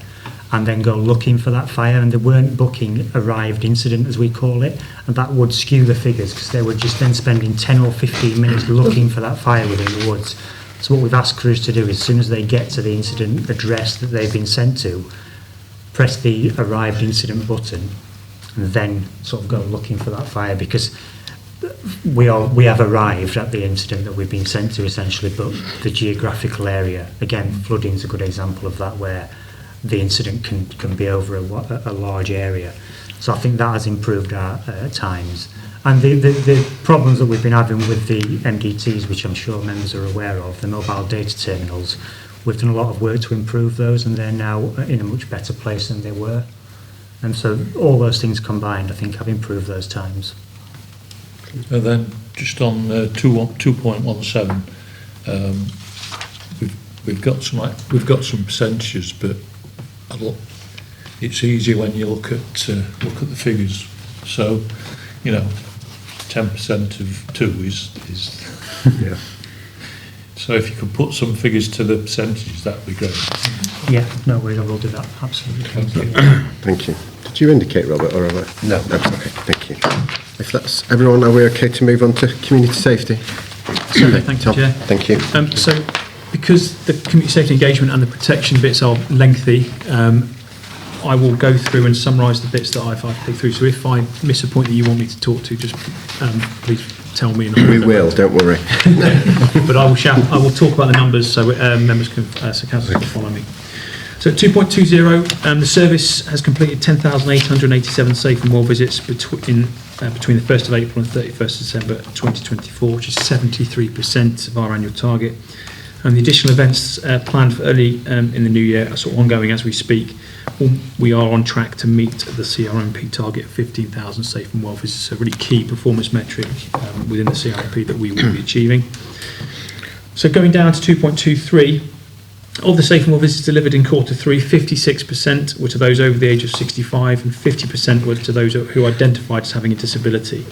and then go looking for that fire, and they weren't booking arrived incident, as we call it, and that would skew the figures because they were just then spending 10 or 15 minutes looking for that fire within the woods. So what we've asked crews to do is, as soon as they get to the incident address that they've been sent to, press the arrived incident button and then sort of go looking for that fire, because we have arrived at the incident that we've been sent to essentially, but the geographical area, again, flooding is a good example of that, where the incident can be over a large area. So I think that has improved our times. And the problems that we've been having with the MDTs, which I'm sure members are aware of, the mobile data terminals, we've done a lot of work to improve those, and they're now in a much better place than they were. And so all those things combined, I think, have improved those times. And then just on 2.17, we've got some percentages, but it's easy when you look at the figures. So, 10% of 2 is Yeah. So if you could put some figures to the percentages, that would be great. Yeah, no worries, I will do that, absolutely. Thank you. Thank you. Did you indicate, Robert, or have I? No. Okay, thank you. If that's everyone, are we okay to move on to community safety? Certainly, thank you, Tom, Chair. Thank you. So, because the community safety engagement and the protection bits are lengthy, I will go through and summarise the bits that I've picked through. So if I miss a point that you want me to talk to, just please tell me. And We will, don't worry. But I will talk about the numbers so members can, so councillors can follow me. So 2.20, the service has completed 10,887 safe and well visits between the 1st of April and 31st of December 2024, which is 73% of our annual target. And the additional events planned for early in the new year are sort of ongoing as we speak. We are on track to meet the CRMP target of 15,000 safe and well visits, a really key performance metric within the CRMP that we will be achieving. So going down to 2.23, of the safe and well visits delivered in quarter 3, 56% were to those over the age of 65 and 50% were to those who are identified as having a disability.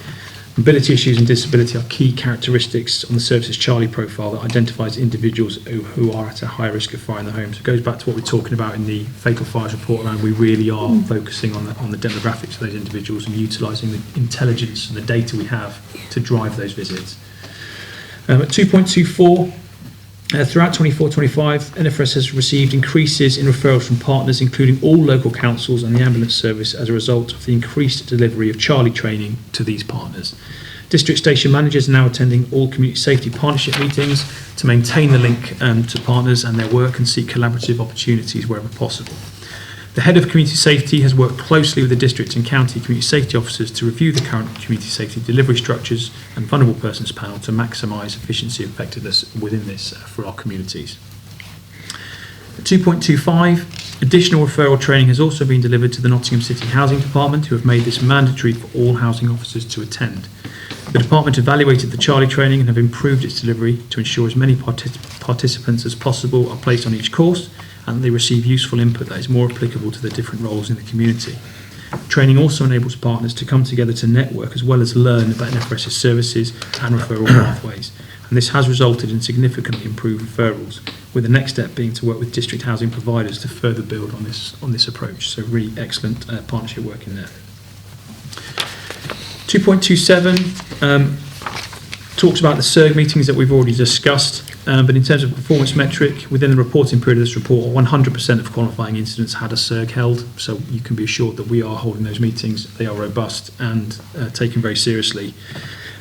Mobility issues and disability are key characteristics on the service's Charlie profile that identifies individuals who are at a high risk of fire in the home. So it goes back to what we're talking about in the fatal fires report around we really are focusing on the demographics of those individuals and utilising the intelligence and the data we have to drive those visits. At 2.24, Throughout 24-25, NFRS has received increases in referrals from partners, including all local councils and the ambulance service, as a result of the increased delivery of Charlie training to these partners. District station managers are now attending all community safety partnership meetings to maintain the link to partners and their work and seek collaborative opportunities wherever possible. The head of community safety has worked closely with the district and county community safety officers to review the current community safety delivery structures and vulnerable persons panel to maximise efficiency and effectiveness within this for our communities. 2.25, additional referral training has also been delivered to the Nottingham City Housing Department, who have made this mandatory for all housing officers to attend. The department evaluated the Charlie training and have improved its delivery to ensure as many participants as possible are placed on each course and they receive useful input that is more applicable to their different roles in the community. Training also enables partners to come together to network as well as learn about NFRS's services and referral pathways, and this has resulted in significantly improved referrals, with the next step being to work with district housing providers to further build on this approach. So really excellent partnership work in there. 2.27 talks about the SERG meetings that we've already discussed, but in terms of performance metric, within the reporting period of this report, 100% of qualifying incidents had a SERG held, so you can be assured that we are holding those meetings. They are robust and taken very seriously,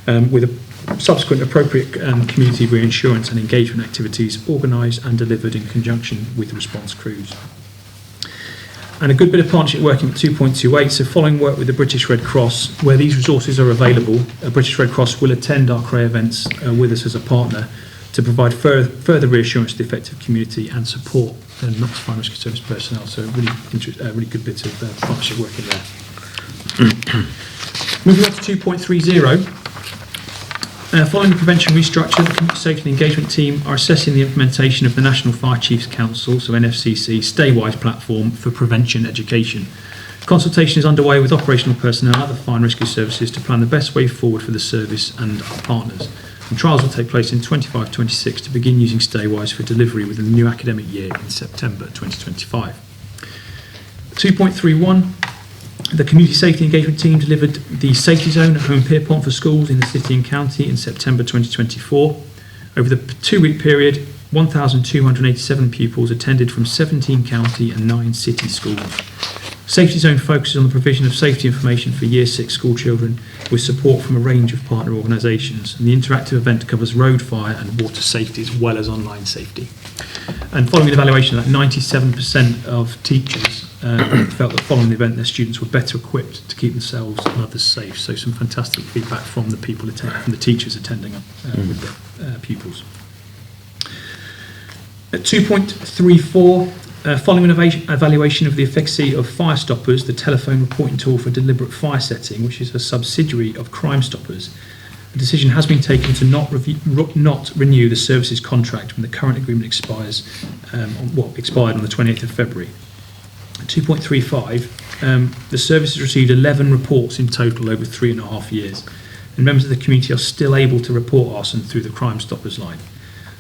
with a subsequent appropriate community reinsurance and engagement activities organised and delivered in conjunction with response crews. And a good bit of partnership working at 2.28, so following work with the British Red Cross, where these resources are available, British Red Cross will attend our CREA events with us as a partner to provide further reassurance to the affected community and support the Notts Fire Rescue Service personnel. So a really good bit of partnership work in there. Moving on to 2.30. Following the prevention restructure, the Community Safety and Engagement team are assessing the implementation of the National Fire Chiefs Council, so NFCC, Staywise platform for prevention education. Consultation is underway with operational personnel at the Fire and Rescue Services to plan the best way forward for the service and our partners. And trials will take place in 25-26 to begin using Staywise for delivery within the new academic year in September 2025. 2.31. The Community Safety Engagement team delivered the Safety Zone at Home Pierpont for schools in the city and county in September 2024. Over the 2-week period, 1,287 pupils attended from 17 county and 9 city schools. Safety Zone focuses on the provision of safety information for Year 6 school children with support from a range of partner organisations. And the interactive event covers road, fire and water safety as well as online safety. And following an evaluation of that, 97% of teachers felt that following the event their students were better equipped to keep themselves and others safe. So some fantastic feedback from the people from the teachers attending with their pupils. At 2.34, following an evaluation of the efficacy of Fire Stoppers, the telephone reporting tool for deliberate fire setting, which is a subsidiary of Crime Stoppers, a decision has been taken to not renew the services contract when the current agreement expired on the 28th of February. 2.35, the service has received 11 reports in total over 3.5 years, and members of the community are still able to report arson through the Crime Stoppers line.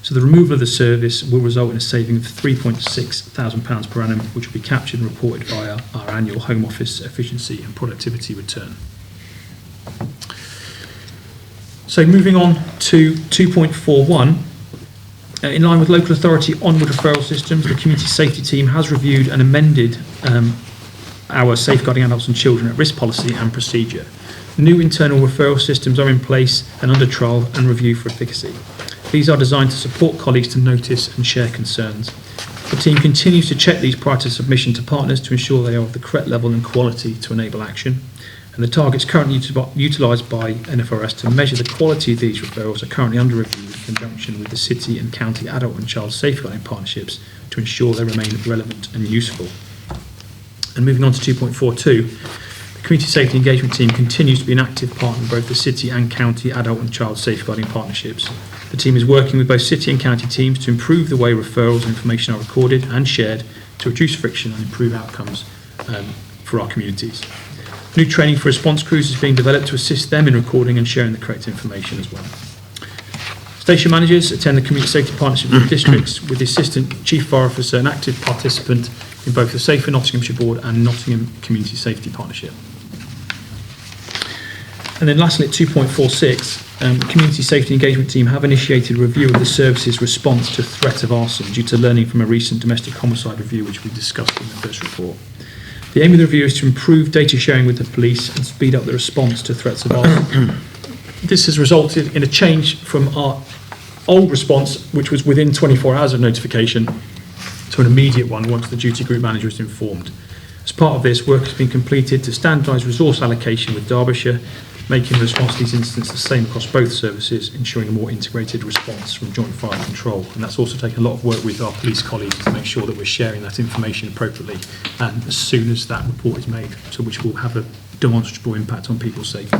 So the removal of the service will result in a saving of £3,600 per annum, which will be captured and reported via our annual Home Office efficiency and productivity return. So moving on to 2.41, in line with local authority onward referral systems, the community safety team has reviewed and amended our safeguarding adults and children at risk policy and procedure. New internal referral systems are in place and under trial and review for efficacy. These are designed to support colleagues to notice and share concerns. The team continues to check these prior to submission to partners to ensure they are of the correct level and quality to enable action. And the targets currently utilised by NFRS to measure the quality of these referrals are currently under review in conjunction with the city and county adult and child safeguarding partnerships to ensure they remain relevant and useful. And moving on to 2.42, the Community Safety Engagement team continues to be an active partner in both the city and county adult and child safeguarding partnerships. The team is working with both city and county teams to improve the way referrals and information are recorded and shared to reduce friction and improve outcomes for our communities. New training for response crews is being developed to assist them in recording and sharing the correct information as well. Station managers attend the community safety partnership with districts with the Assistant Chief Fire Officer, an active participant in both the Safer Nottinghamshire Board and Nottingham Community Safety Partnership. And then lastly, at 2.46, the Community Safety Engagement Team have initiated a review of the service's response to threat of arson due to learning from a recent domestic homicide review, which we discussed in the first report. The aim of the review is to improve data sharing with the police and speed up the response to threats of arson. This has resulted in a change from our old response, which was within 24 hours of notification, to an immediate one once the duty group manager is informed. As part of this, work has been completed to standardise resource allocation with Derbyshire, making the response to these incidents the same across both services, ensuring a more integrated response from Joint Fire Control. And that's also taken a lot of work with our police colleagues to make sure that we're sharing that information appropriately and as soon as that report is made, so which will have a demonstrable impact on people's safety.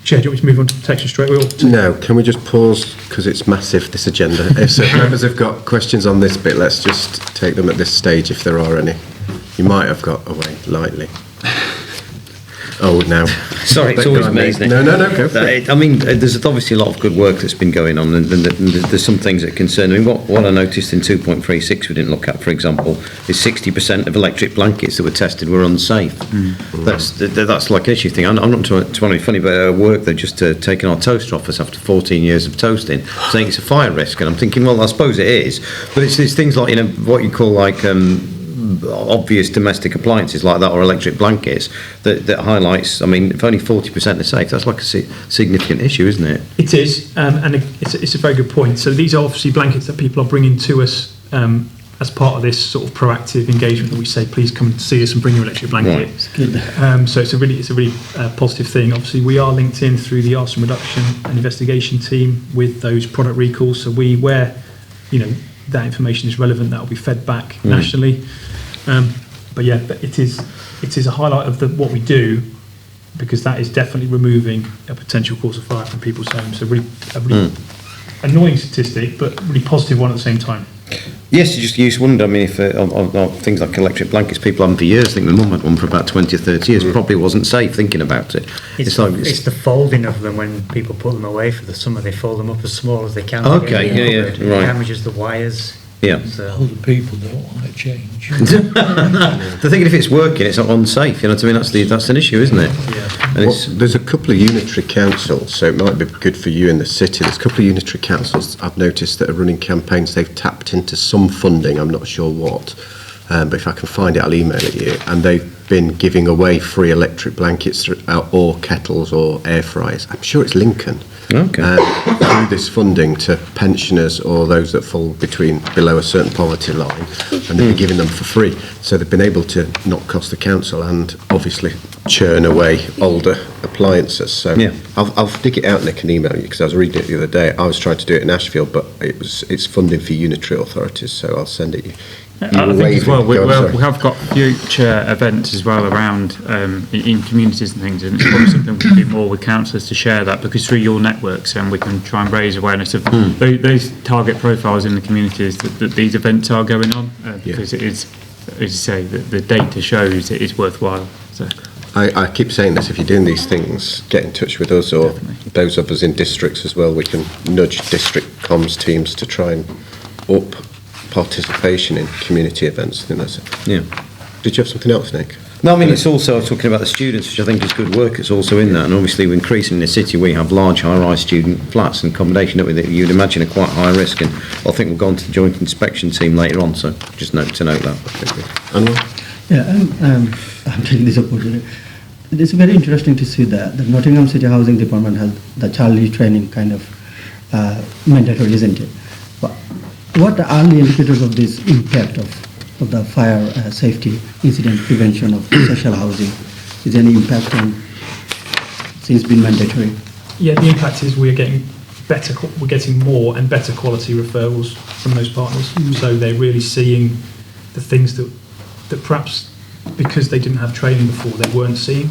Chair, do you want me to move on to protection straight away? No, can we just pause, because it's massive, this agenda. If so members have got questions on this bit, let's just take them at this stage if there are any. You might have got away lightly. Oh, now. Sorry, it's always me, isn't it? No, go for it. I mean, there's obviously a lot of good work that's been going on, and there's some things that concern me. What I noticed in 2.36 we didn't look at, for example, is 60% of electric blankets that were tested were unsafe. That's like an issue thing. I'm not trying to be funny, but at work they've just taken our toaster off us after 14 years of toasting, saying it's a fire risk, and I'm thinking, well, I suppose it is, but it's things like, what you call like obvious domestic appliances like that, or electric blankets that highlights. I mean, if only 40% are safe, that's like a significant issue, isn't it? It is, and it's a very good point. So these are obviously blankets that people are bringing to us as part of this sort of proactive engagement that we say, please come and see us and bring your electric blanket. Right. So it's a really positive thing. Obviously, we are linked in through the arson reduction and investigation team with those product recalls. So where that information is relevant, that will be fed back nationally. But it is a highlight of what we do, because that is definitely removing a potential cause of fire from people's homes. So a really annoying statistic, but really positive one at the same time. Yes, you just wonder. I mean, if on things like electric blankets, people have them for years. I think my mum had one for about 20 or 30 years. Probably wasn't safe thinking about it. It's the folding of them when people put them away for the summer. They fold them up as small as they can. Okay, It right. damages the wires. Yeah. So, Older people don't want to change. They're thinking if it's working, it's not unsafe. You know what I mean? That's an issue, isn't it? Yeah. And There's a couple of unitary councils, so it might be good for you in the city. There's a couple of unitary councils I've noticed that are running campaigns. They've tapped into some funding, I'm not sure what, but if I can find it, I'll email it you. And they've been giving away free electric blankets or kettles or air fryers. I'm sure it's Lincoln. Okay. Through this funding to pensioners or those that fall below a certain poverty line, and they've been giving them for free. So they've been able to not cost the council and obviously churn away older appliances. So Yeah. I'll dig it out, Nick, and email you, because I was reading it the other day. I was trying to do it in Ashfield, but it's funding for unitary authorities, so I'll send it you. I think as well, we have got future events as well around in communities and things, and it's probably something we can do more with councillors to share that, because through your networks, and we can try and raise awareness of those target profiles in the communities that these events are going on, because it is, as you say, the data shows it is worthwhile. So. I keep saying this, if you're doing these things, get in touch with us or those of us in districts as well. We can nudge district comms teams to try and up participation in community events. I think that's it. Yeah. Did you have something else, Nick? No, I mean, it's also, I was talking about the students, which I think is good work. It's also in that, and obviously we're increasing in the city. We have large high-rise student flats and accommodation that you'd imagine are quite high risk, and I think we'll go on to the joint inspection team later on, so just note that. Anwar? Yeah, I'm taking this opportunity. It's very interesting to see that the Nottingham City Housing Department has the Charlie training kind of mandatory, isn't it? But what are early indicators of this impact of the fire safety incident prevention of social housing? Is there any impact on since it's been mandatory? Yeah, the impact is we're getting more and better quality referrals from those partners. So they're really seeing the things that perhaps because they didn't have training before they weren't seeing.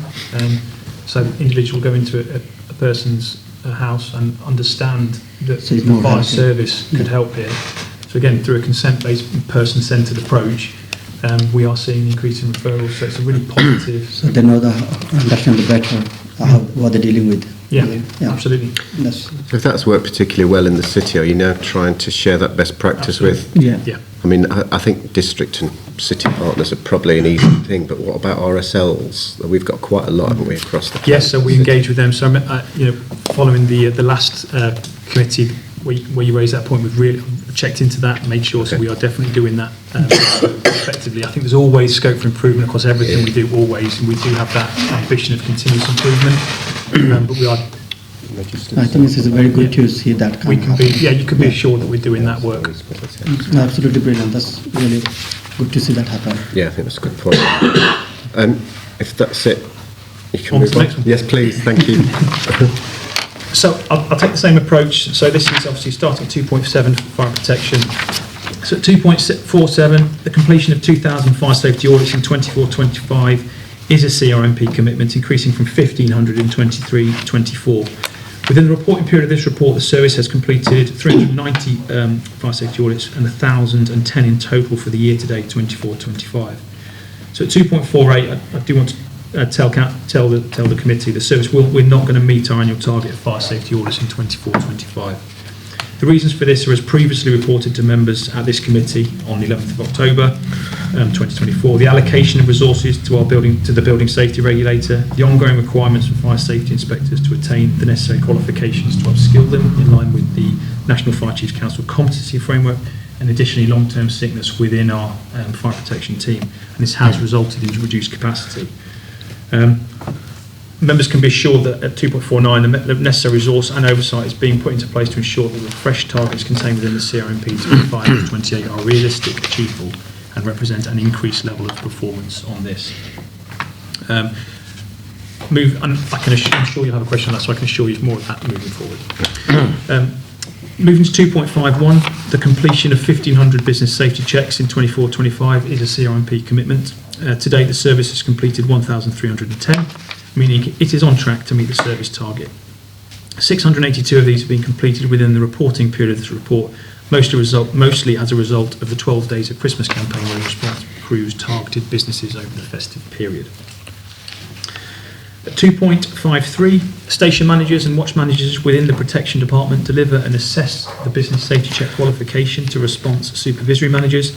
So individuals go into a person's house and understand that So it's the more fire helpful. service could help here. So again, through a consent-based, person-centred approach, we are seeing an increase in referrals. So it's a really positive. So they know understand the better what they're dealing with. Yeah, absolutely. That's, So if that's worked particularly well in the city, are you now trying to share that best practice with? yeah. Yeah. I mean, I think district and city partners are probably an easy thing, but what about RSLs? We've got quite a lot, haven't we, across the Yes, so we engage with them. So, following the last committee where you raised that point, we've really checked into that, made sure, so we are definitely doing that effectively. I think there's always scope for improvement across everything we do, always, and we do have that ambition of continuous improvement, but we are... I think this is very good to see that. We can be, you can be assured that we're doing that work. Absolutely brilliant. That's really good to see that happen. Yeah, I think that's a good point. If that's it, you can On to move the on. next one. Yes, please, thank you. So I'll take the same approach. So this is obviously starting at 2.7 for fire protection. So at 2.47, the completion of 2,000 fire safety audits in 24-25 is a CRMP commitment, increasing from 1,500 in 23-24. Within the reporting period of this report, the service has completed 390 fire safety audits and 1,010 in total for the year to date 24-25. So at 2.48, I do want to tell the committee the service we're not going to meet our annual target of fire safety audits in 24-25. The reasons for this are as previously reported to members at this committee on the 11th of October 2024. The allocation of resources to the building safety regulator, the ongoing requirements for fire safety inspectors to attain the necessary qualifications to upskill them in line with the National Fire Chiefs Council competency framework, and additionally long-term sickness within our fire protection team. And this has resulted in reduced capacity. Members can be assured that at 2.49 the necessary resource and oversight is being put into place to ensure that the refreshed targets contained within the CRMP 25 and 28 are realistic, achievable and represent an increased level of performance on this. I'm sure you'll have a question on that, so I can assure you more of that moving forward. Moving to 2.51, the completion of 1,500 business safety checks in 24-25 is a CRMP commitment. To date, the service has completed 1,310, meaning it is on track to meet the service target. 682 of these have been completed within the reporting period of this report, mostly as a result of the 12 Days of Christmas campaign where response crews targeted businesses over the festive period. At 2.53, station managers and watch managers within the protection department deliver and assess the business safety check qualification to response supervisory managers.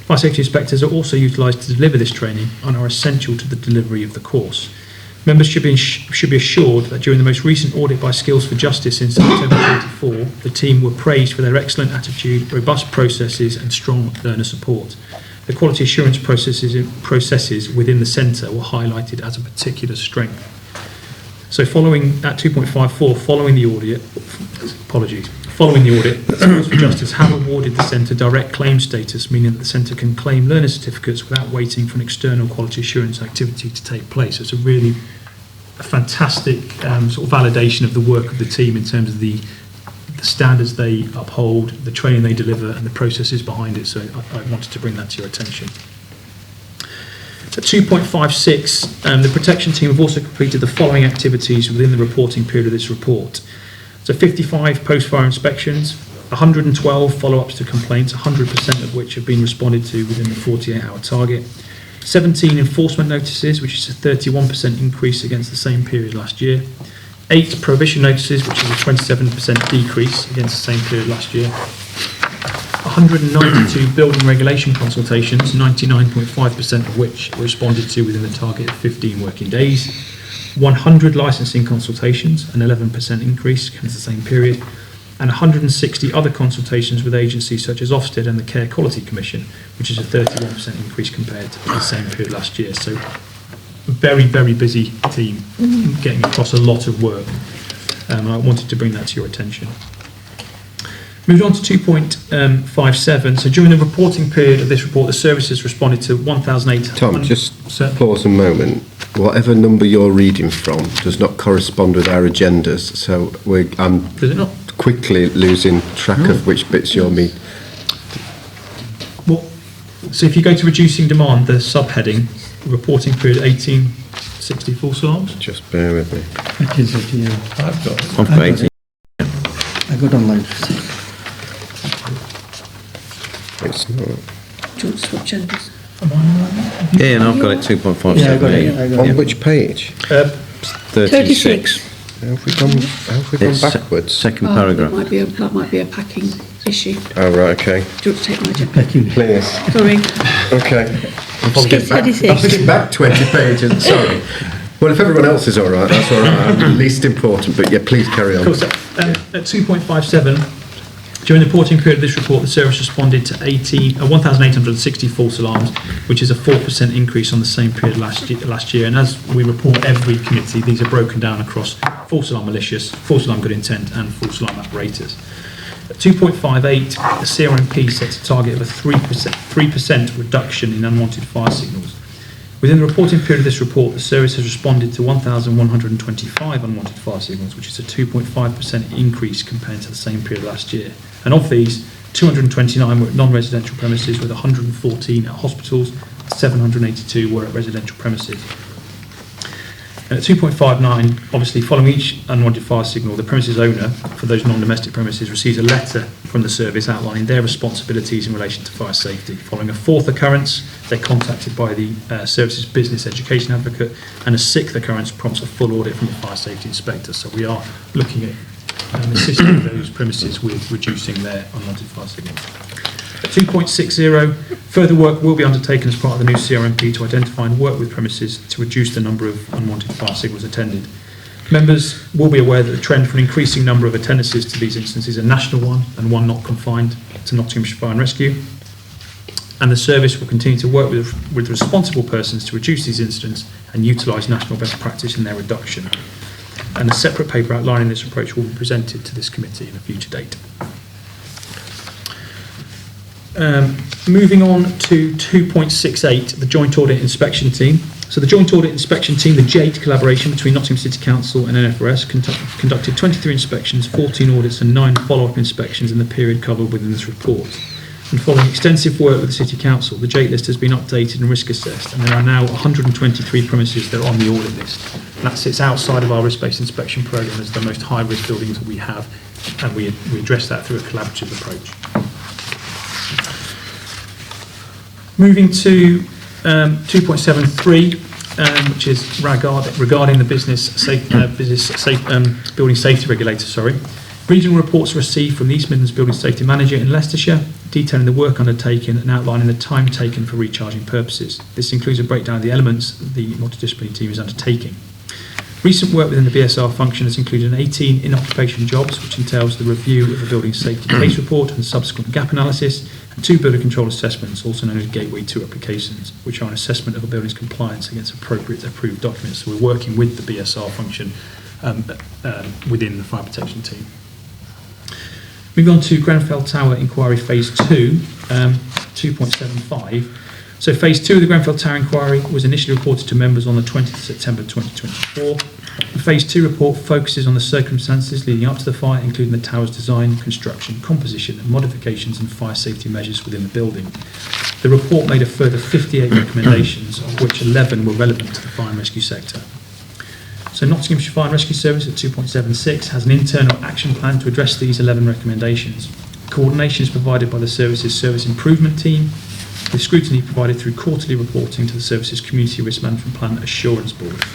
Fire safety inspectors are also utilised to deliver this training and are essential to the delivery of the course. Members should be assured that during the most recent audit by Skills for Justice in September 24, the team were praised for their excellent attitude, robust processes and strong learner support. The quality assurance processes within the centre were highlighted as a particular strength. So following at 2.54, following the audit, Skills for Justice have awarded the centre direct claim status, meaning that the centre can claim learner certificates without waiting for an external quality assurance activity to take place. So it's a fantastic sort of validation of the work of the team in terms of the standards they uphold, the training they deliver and the processes behind it. So I wanted to bring that to your attention. At 2.56, the protection team have also completed the following activities within the reporting period of this report. So 55 post-fire inspections, 112 follow-ups to complaints, 100% of which have been responded to within the 48-hour target, 17 enforcement notices, which is a 31% increase against the same period last year, 8 prohibition notices, which is a 27% decrease against the same period last year, 192 building regulation consultations, 99.5% of which were responded to within the target of 15 working days, 100 licensing consultations, an 11% increase against the same period, and 160 other consultations with agencies such as Ofsted and the Care Quality Commission, which is a 31% increase compared to the same period last year. So very, very busy team getting across a lot of work. I wanted to bring that to your attention. Moving on to 2.57. So during the reporting period of this report, the services responded to 1,800... Tom, just pause a moment. Whatever number you're reading from does not correspond with our agendas, so Does it not? Quickly losing track of which bits you're me. Well, so if you go to reducing demand, the subheading, reporting period 1864 SLARs. Just bear with me. It is it, yeah. I've got it. I've got 18. I got online. It's not. Do you want to switch genders? Yeah, and I've got it 2.57. Yeah, I got it. On which page? 36. Have we gone It's backwards? second That paragraph. might be a packing issue. Oh, right, okay. Do you want to take my agenda? Pecuniary. Please. Sorry. Okay. Skip 36. I'll skip back 20 pages, sorry. Well, if everyone else is all right, that's all right. I'm least important, but yeah, please carry on. Of course, at 2.57, during the reporting period of this report, the service responded to 1,860 false alarms, which is a 4% increase on the same period last year. And as we report every committee, these are broken down across false alarm malicious, false alarm good intent, and false alarm apparatus. At 2.58, the CRMP sets a target of a 3% reduction in unwanted fire signals. Within the reporting period of this report, the service has responded to 1,125 unwanted fire signals, which is a 2.5% increase compared to the same period last year. And of these, 229 were at non-residential premises, with 114 at hospitals, 782 were at residential premises. And at 2.59, obviously, following each unwanted fire signal, the premises owner for those non-domestic premises receives a letter from the service outlining their responsibilities in relation to fire safety. Following a fourth occurrence, they're contacted by the service's business education advocate, and a sixth occurrence prompts a full audit from the fire safety inspector. So we are looking at assisting those premises with reducing their unwanted fire signals. At 2.60, further work will be undertaken as part of the new CRMP to identify and work with premises to reduce the number of unwanted fire signals attended. Members will be aware that the trend for an increasing number of attendances to these instances is a national one and one not confined to Nottinghamshire Fire and Rescue. And the service will continue to work with responsible persons to reduce these incidents and utilise national best practice in their reduction. And a separate paper outlining this approach will be presented to this committee in a future date. Moving on to 2.68, the Joint Audit Inspection Team. So the Joint Audit Inspection Team, the JATE collaboration between Nottingham City Council and NFRS, conducted 23 inspections, 14 audits and 9 follow-up inspections in the period covered within this report. And following extensive work with the City Council, the JATE list has been updated and risk assessed, and there are now 123 premises that are on the audit list. And that sits outside of our risk-based inspection programme as the most high-risk buildings that we have, and we address that through a collaborative approach. Moving to 2.73, which is regarding the building safety regulator. Regional reports received from the East Midlands Building Safety Manager in Leicestershire, detailing the work undertaken and outlining the time taken for recharging purposes. This includes a breakdown of the elements the multidisciplinary team is undertaking. Recent work within the BSR function has included 18 in-occupation jobs, which entails the review of the building safety case report and subsequent gap analysis, and 2 builder control assessments, also known as Gateway 2 applications, which are an assessment of a building's compliance against appropriate approved documents. So we're working with the BSR function within the fire protection team. Moving on to Grenfell Tower Inquiry Phase 2, 2.75. So Phase 2 of the Grenfell Tower Inquiry was initially reported to members on the 20th of September 2024. The Phase 2 report focuses on the circumstances leading up to the fire, including the tower's design, construction, composition and modifications and fire safety measures within the building. The report made a further 58 recommendations, of which 11 were relevant to the fire and rescue sector. So Nottinghamshire Fire and Rescue Service at 2.76 has an internal action plan to address these 11 recommendations. Coordination is provided by the service's service improvement team, with scrutiny provided through quarterly reporting to the service's Community Risk Management Plan Assurance Board.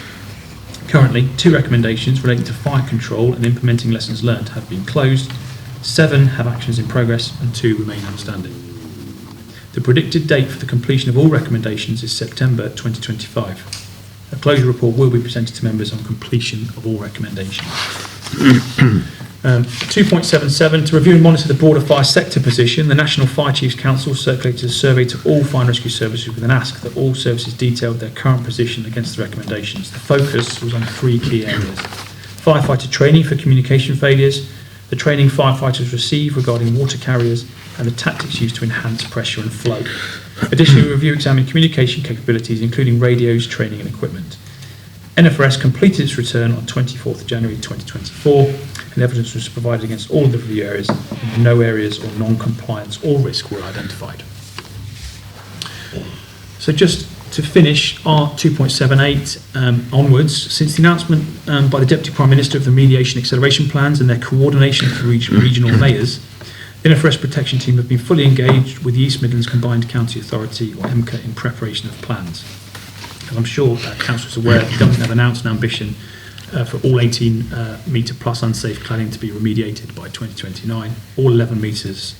Currently, 2 recommendations relating to fire control and implementing lessons learned have been closed, 7 have actions in progress and 2 remain outstanding. The predicted date for the completion of all recommendations is September 2025. A closure report will be presented to members on completion of all recommendations. 2.77, to review and monitor the broader fire sector position, the National Fire Chiefs Council circulated a survey to all fire and rescue services with an ask that all services detailed their current position against the recommendations. The focus was on 3 key areas: firefighter training for communication failures, the training firefighters receive regarding water carriers, and the tactics used to enhance pressure and flow. Additionally, review examined communication capabilities, including radios, training and equipment. NFRS completed its return on 24th January 2024, and evidence was provided against all of the review areas, and no areas or non-compliance or risk were identified. So just to finish, our 2.78 onwards, since the announcement by the Deputy Prime Minister of the Mediation Acceleration Plans and their coordination through regional mayors, the NFRS Protection Team have been fully engaged with the East Midlands Combined County Authority, or EMCA, in preparation of plans. As I'm sure Council is aware, the Government have announced an ambition for all 18 metre plus unsafe cladding to be remediated by 2029, all 11 metres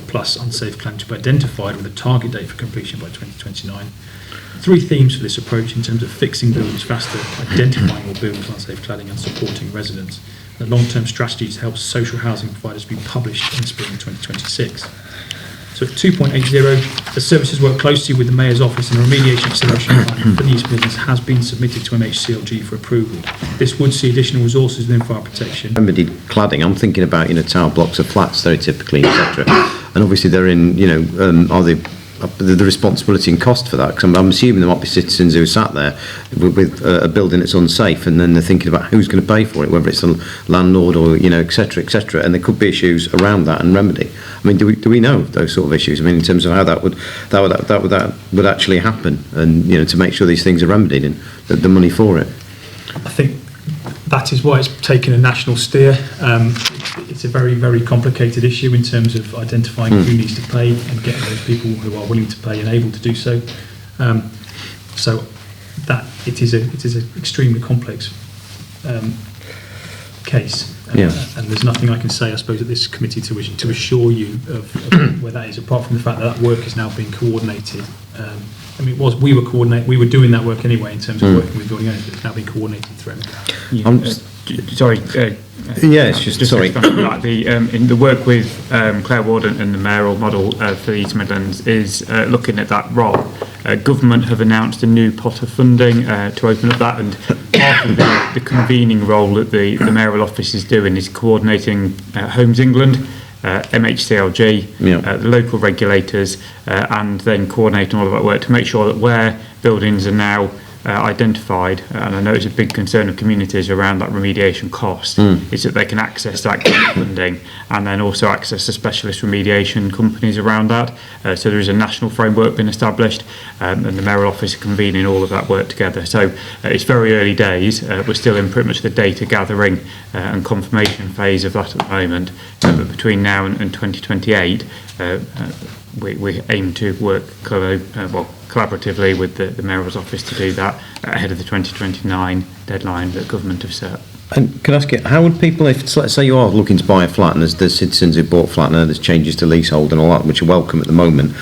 plus unsafe cladding to be identified with a target date for completion by 2029. 3 themes for this approach in terms of fixing buildings faster, identifying all buildings with unsafe cladding and supporting residents. The long-term strategy to help social housing providers be published in spring 2026. So at 2.80, the services work closely with the Mayor's Office and a remediation acceleration plan for the East Midlands has been submitted to MHCLG for approval. This would see additional resources within fire protection. Remedied cladding, I'm thinking about, tower blocks of flats very typically, etc. And obviously they're in, are they the responsibility and cost for that? Because I'm assuming there might be citizens who are sat there with a building that's unsafe, and then they're thinking about who's going to pay for it, whether it's the landlord or etc., etc. And there could be issues around that and remedy. I mean, do we know those sort of issues? I mean, in terms of how that would actually happen, and to make sure these things are remedied and the money for it. I think that is why it's taken a national steer. It's a very, very complicated issue in terms of identifying who needs to pay and getting those people who are willing to pay and able to do so. So that it is an extremely complex case. And there's nothing I can say, I suppose, at this committee to assure you of where that is, apart from the fact that work is now being coordinated. We were doing that work anyway in terms of working with building owners, but it's now being coordinated through MCAL. Sorry. It's just sorry. In the work with Claire Warden and the mayoral model for the East Midlands is looking at that role. Government have announced a new pot of funding to open up that, and part of the convening role that the mayoral office is doing is coordinating Homes England, MHCLG, the local regulators, and then coordinating all of that work to make sure that where buildings are now identified, and I know it's a big concern of communities around that remediation cost, is that they can access that funding and then also access the specialist remediation companies around that. So there is a national framework being established, and the mayoral office are convening all of that work together. So it's very early days. We're still in pretty much the data gathering and confirmation phase of that at the moment. But between now and 2028, we aim to work collaboratively with the mayor's office to do that ahead of the 2029 deadline that government have set. And can I ask you, how would people, if let's say you are looking to buy a flat and there's citizens who bought a flat and there's changes to leasehold and all that, which are welcome at the moment,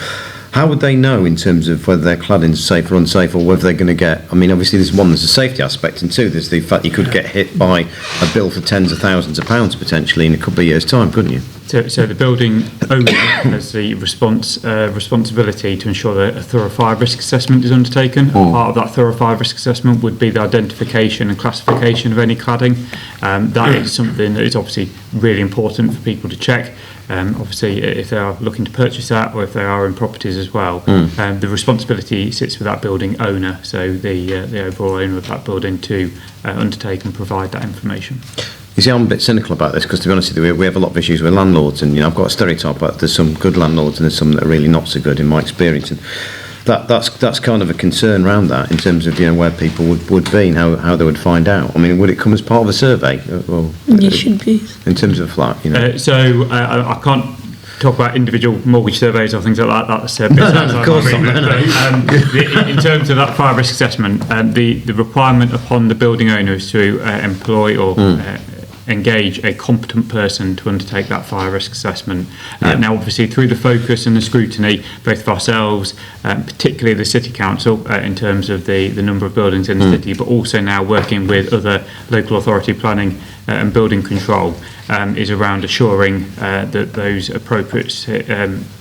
how would they know in terms of whether their cladding's safe or unsafe, or whether they're going to get, obviously there's a safety aspect, and two, there's the fact you could get hit by a bill for tens of thousands of pounds potentially in a couple of years' time, couldn't you? So the building owner has the responsibility to ensure that a thorough fire risk assessment is undertaken. Part of that thorough fire risk assessment would be the identification and classification of any cladding. That is something that is obviously really important for people to check. Obviously, if they are looking to purchase that, or if they are in properties as well, the responsibility sits with that building owner, so the overall owner of that building, to undertake and provide that information. You see, I'm a bit cynical about this because, to be honest with you, we have a lot of issues with landlords, and I've got a stereotype, but there's some good landlords and there's some that are really not so good in my experience, and that's kind of a concern around that in terms of where people would be and how they would find out. Would it come as part of a survey? It should be. In terms of a flat, I can't talk about individual mortgage surveys or things like that. That's of course not. In terms of that fire risk assessment, the requirement upon the building owner is to employ or engage a competent person to undertake that fire risk assessment. Now, obviously, through the focus and the scrutiny, both of ourselves, particularly the City Council, in terms of the number of buildings in the city, but also now working with other local authority planning and building control, is around assuring that those appropriate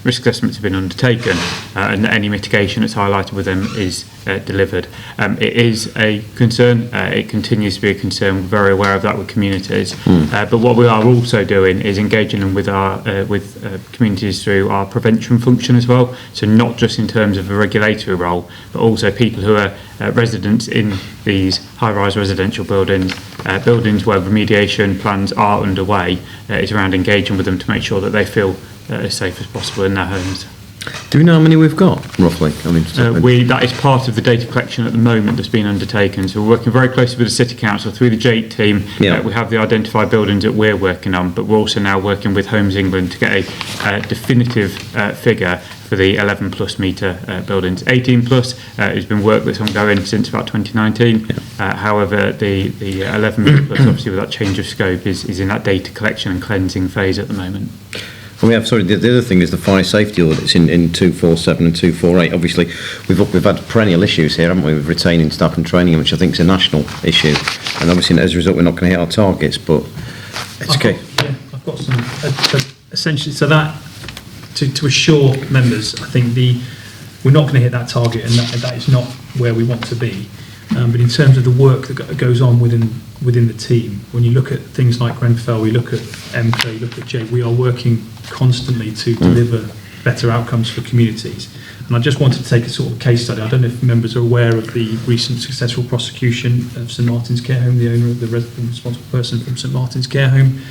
risk assessments have been undertaken and that any mitigation that's highlighted with them is delivered. It is a concern. It continues to be a concern. We're very aware of that with communities. But what we are also doing is engaging them with our communities through our prevention function as well. So not just in terms of a regulatory role, but also people who are residents in these high-rise residential buildings, buildings where remediation plans are underway, is around engaging with them to make sure that they feel as safe as possible in their homes. Do we know how many we've got, roughly? I mean, That is part of the data collection at the moment that's been undertaken. So we're working very closely with the City Council through the JATE team. Yeah. We have the identified buildings that we're working on, but we're also now working with Homes England to get a definitive figure for the 11 plus metre buildings. 18 plus has been work that's ongoing since about 2019. However, the 11 metre plus, obviously with that change of scope, is in that data collection and cleansing phase at the moment. And we have, sorry, the other thing is the fire safety audits in 247 and 248. Obviously, we've had perennial issues here, haven't we, with retaining staff and training them, which I think is a national issue. And obviously, as a result, we're not going to hit our targets, but it's okay. I've got some, essentially, so that, to assure members, I think we're not going to hit that target, and that is not where we want to be. But in terms of the work that goes on within the team, when you look at things like Grenfell, we look at MK, look at J, we are working constantly to deliver better outcomes for communities. And I just wanted to take a sort of case study. I don't know if members are aware of the recent successful prosecution of St Martin's Care Home, the owner of the responsible person from St Martin's Care Home.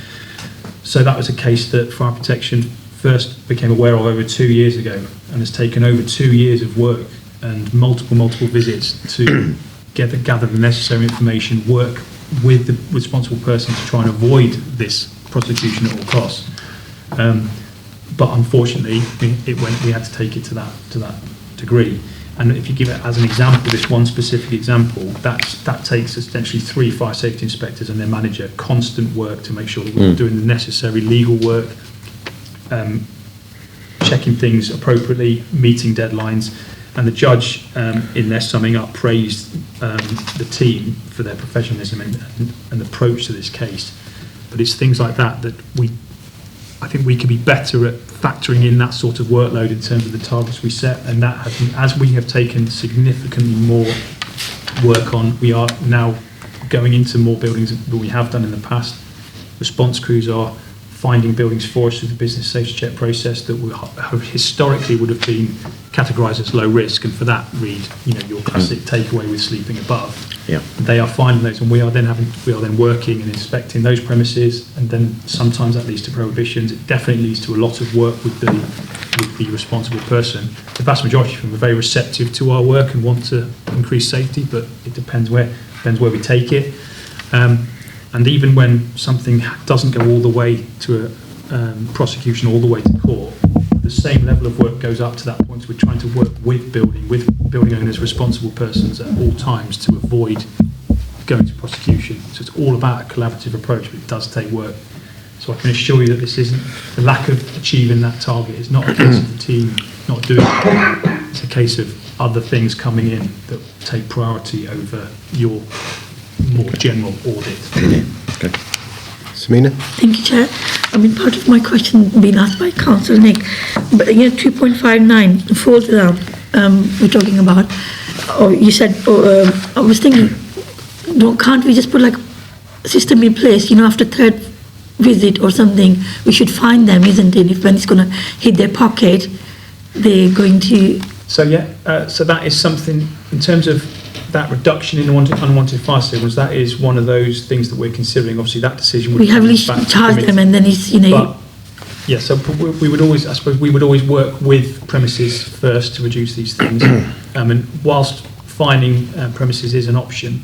So that was a case that Fire Protection first became aware of over 2 years ago, and has taken over 2 years of work and multiple visits to gather the necessary information, work with the responsible person to try and avoid this prosecution at all costs. But unfortunately, we had to take it to that degree. And if you give it as an example, this one specific example, that takes essentially 3 fire safety inspectors and their manager constant work to make sure that we're doing the necessary legal work, checking things appropriately, meeting deadlines. And the judge, in their summing up, praised the team for their professionalism and approach to this case. But it's things like that I think we could be better at factoring in that sort of workload in terms of the targets we set. And that has been, as we have taken significantly more work on, we are now going into more buildings than we have done in the past. Response crews are finding buildings for us through the business safety check process that historically would have been categorised as low risk, and for that read, your classic takeaway with sleeping above. Yeah. They are finding those, and we are then working and inspecting those premises, and then sometimes that leads to prohibitions. It definitely leads to a lot of work with the responsible person. The vast majority of them are very receptive to our work and want to increase safety, but it depends where we take it. And even when something doesn't go all the way to a prosecution, all the way to court, the same level of work goes up to that point. So we're trying to work with building owners, responsible persons at all times to avoid going to prosecution. So it's all about a collaborative approach, but it does take work. So I can assure you that this isn't the lack of achieving that target. It's not a case of the team not doing it. It's a case of other things coming in that take priority over your more general audit. Okay. Samina? Thank you, Chair. Part of my question been asked by Councillor Nick, but 2.59 falls down. We're talking about. You said. I was thinking, can't we just put like a system in place? After third visit or something, we should find them, isn't it? If when it's going to hit their pocket, they're going to. So so that is something in terms of that reduction in unwanted fire signals. That is one of those things that we're considering. Obviously, that decision would we have charged them, and then it's But, so we would always, I suppose, work with premises first to reduce these things. And whilst finding premises is an option,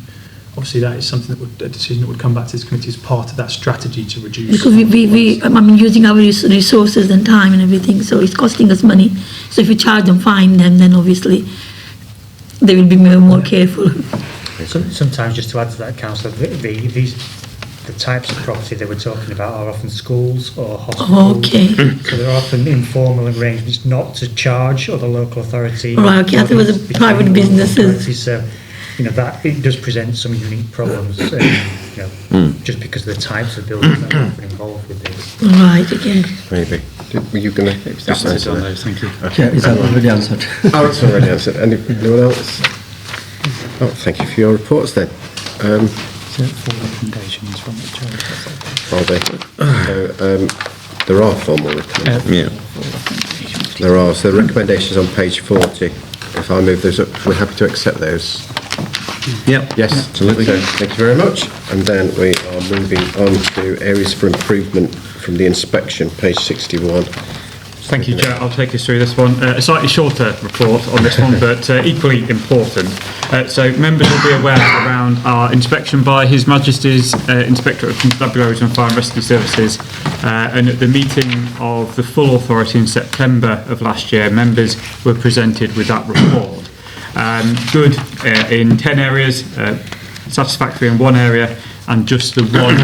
obviously that is something a decision that would come back to this committee as part of that strategy to reduce. Because we using our resources and time and everything, so it's costing us money. So if we charge them, fine them, then obviously they will be more careful. Sometimes, just to add to that, Councillor, the types of property that we're talking about are often schools or hospitals. Okay. So there are often informal arrangements not to charge other local authority. Right, okay, I thought it was private businesses. So, that it does present some unique problems, just because of the types of buildings that are often involved with this. Right, again. Maybe. Were you going to just answer that? Thank you. Yeah, it's already answered. Oh, it's already answered. Anyone else? Oh, thank you for your reports then. Four recommendations from the chair. Are they? There are formal recommendations. There are. So the recommendations on page 40. If I move those up, we're happy to accept those. Yep. Yes, absolutely. So, thank you very much. And then we are moving on to areas for improvement from the inspection, page 61. Thank you, Chair. I'll take us through this one. A slightly shorter report on this one, but equally important. So members will be aware around our inspection by His Majesty's Inspectorate of Constabularies and Fire and Rescue Services, and at the meeting of the full authority in September of last year, members were presented with that report. Good in 10 areas, satisfactory in one area, and just the one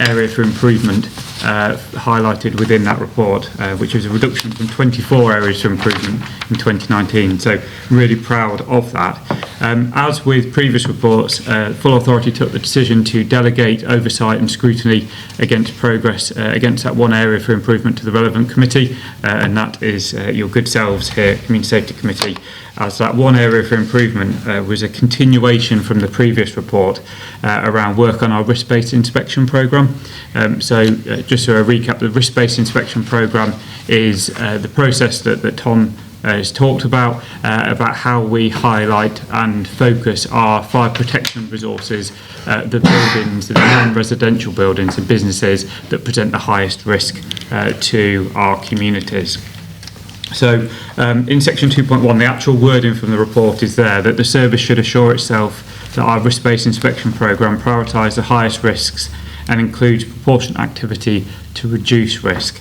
area for improvement highlighted within that report, which was a reduction from 24 areas for improvement in 2019. So really proud of that. As with previous reports, full authority took the decision to delegate oversight and scrutiny against progress against that one area for improvement to the relevant committee, and that is your good selves here, Community Safety Committee, as that one area for improvement was a continuation from the previous report around work on our risk-based inspection programme. Just so I recap, the risk-based inspection programme is the process that Tom has talked about how we highlight and focus our fire protection resources, the buildings, the non-residential buildings and businesses that present the highest risk to our communities. So in section 2.1, the actual wording from the report is there that the service should assure itself that our risk-based inspection programme prioritises the highest risks and includes proportionate activity to reduce risk.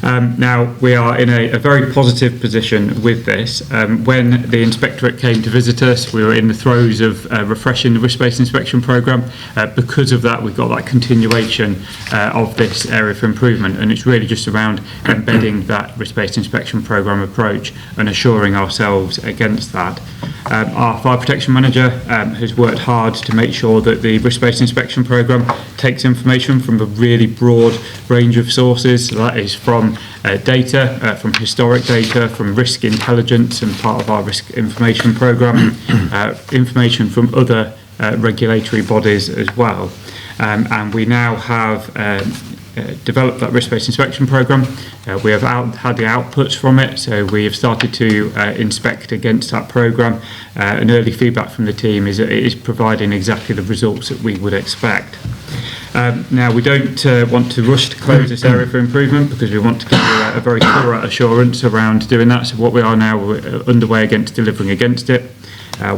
Now, we are in a very positive position with this. When the Inspectorate came to visit us, we were in the throes of refreshing the risk-based inspection programme. Because of that, we've got that continuation of this area for improvement, and it's really just around embedding that risk-based inspection programme approach and assuring ourselves against that. Our fire protection manager has worked hard to make sure that the risk-based inspection programme takes information from a really broad range of sources. So that is from data, from historic data, from risk intelligence and part of our risk information programme, information from other regulatory bodies as well. And we now have developed that risk-based inspection programme. We have had the outputs from it, so we have started to inspect against that programme, and early feedback from the team is that it is providing exactly the results that we would expect. Now, we don't want to rush to close this area for improvement because we want to give you a very thorough assurance around doing that. So what we are now underway against delivering against it.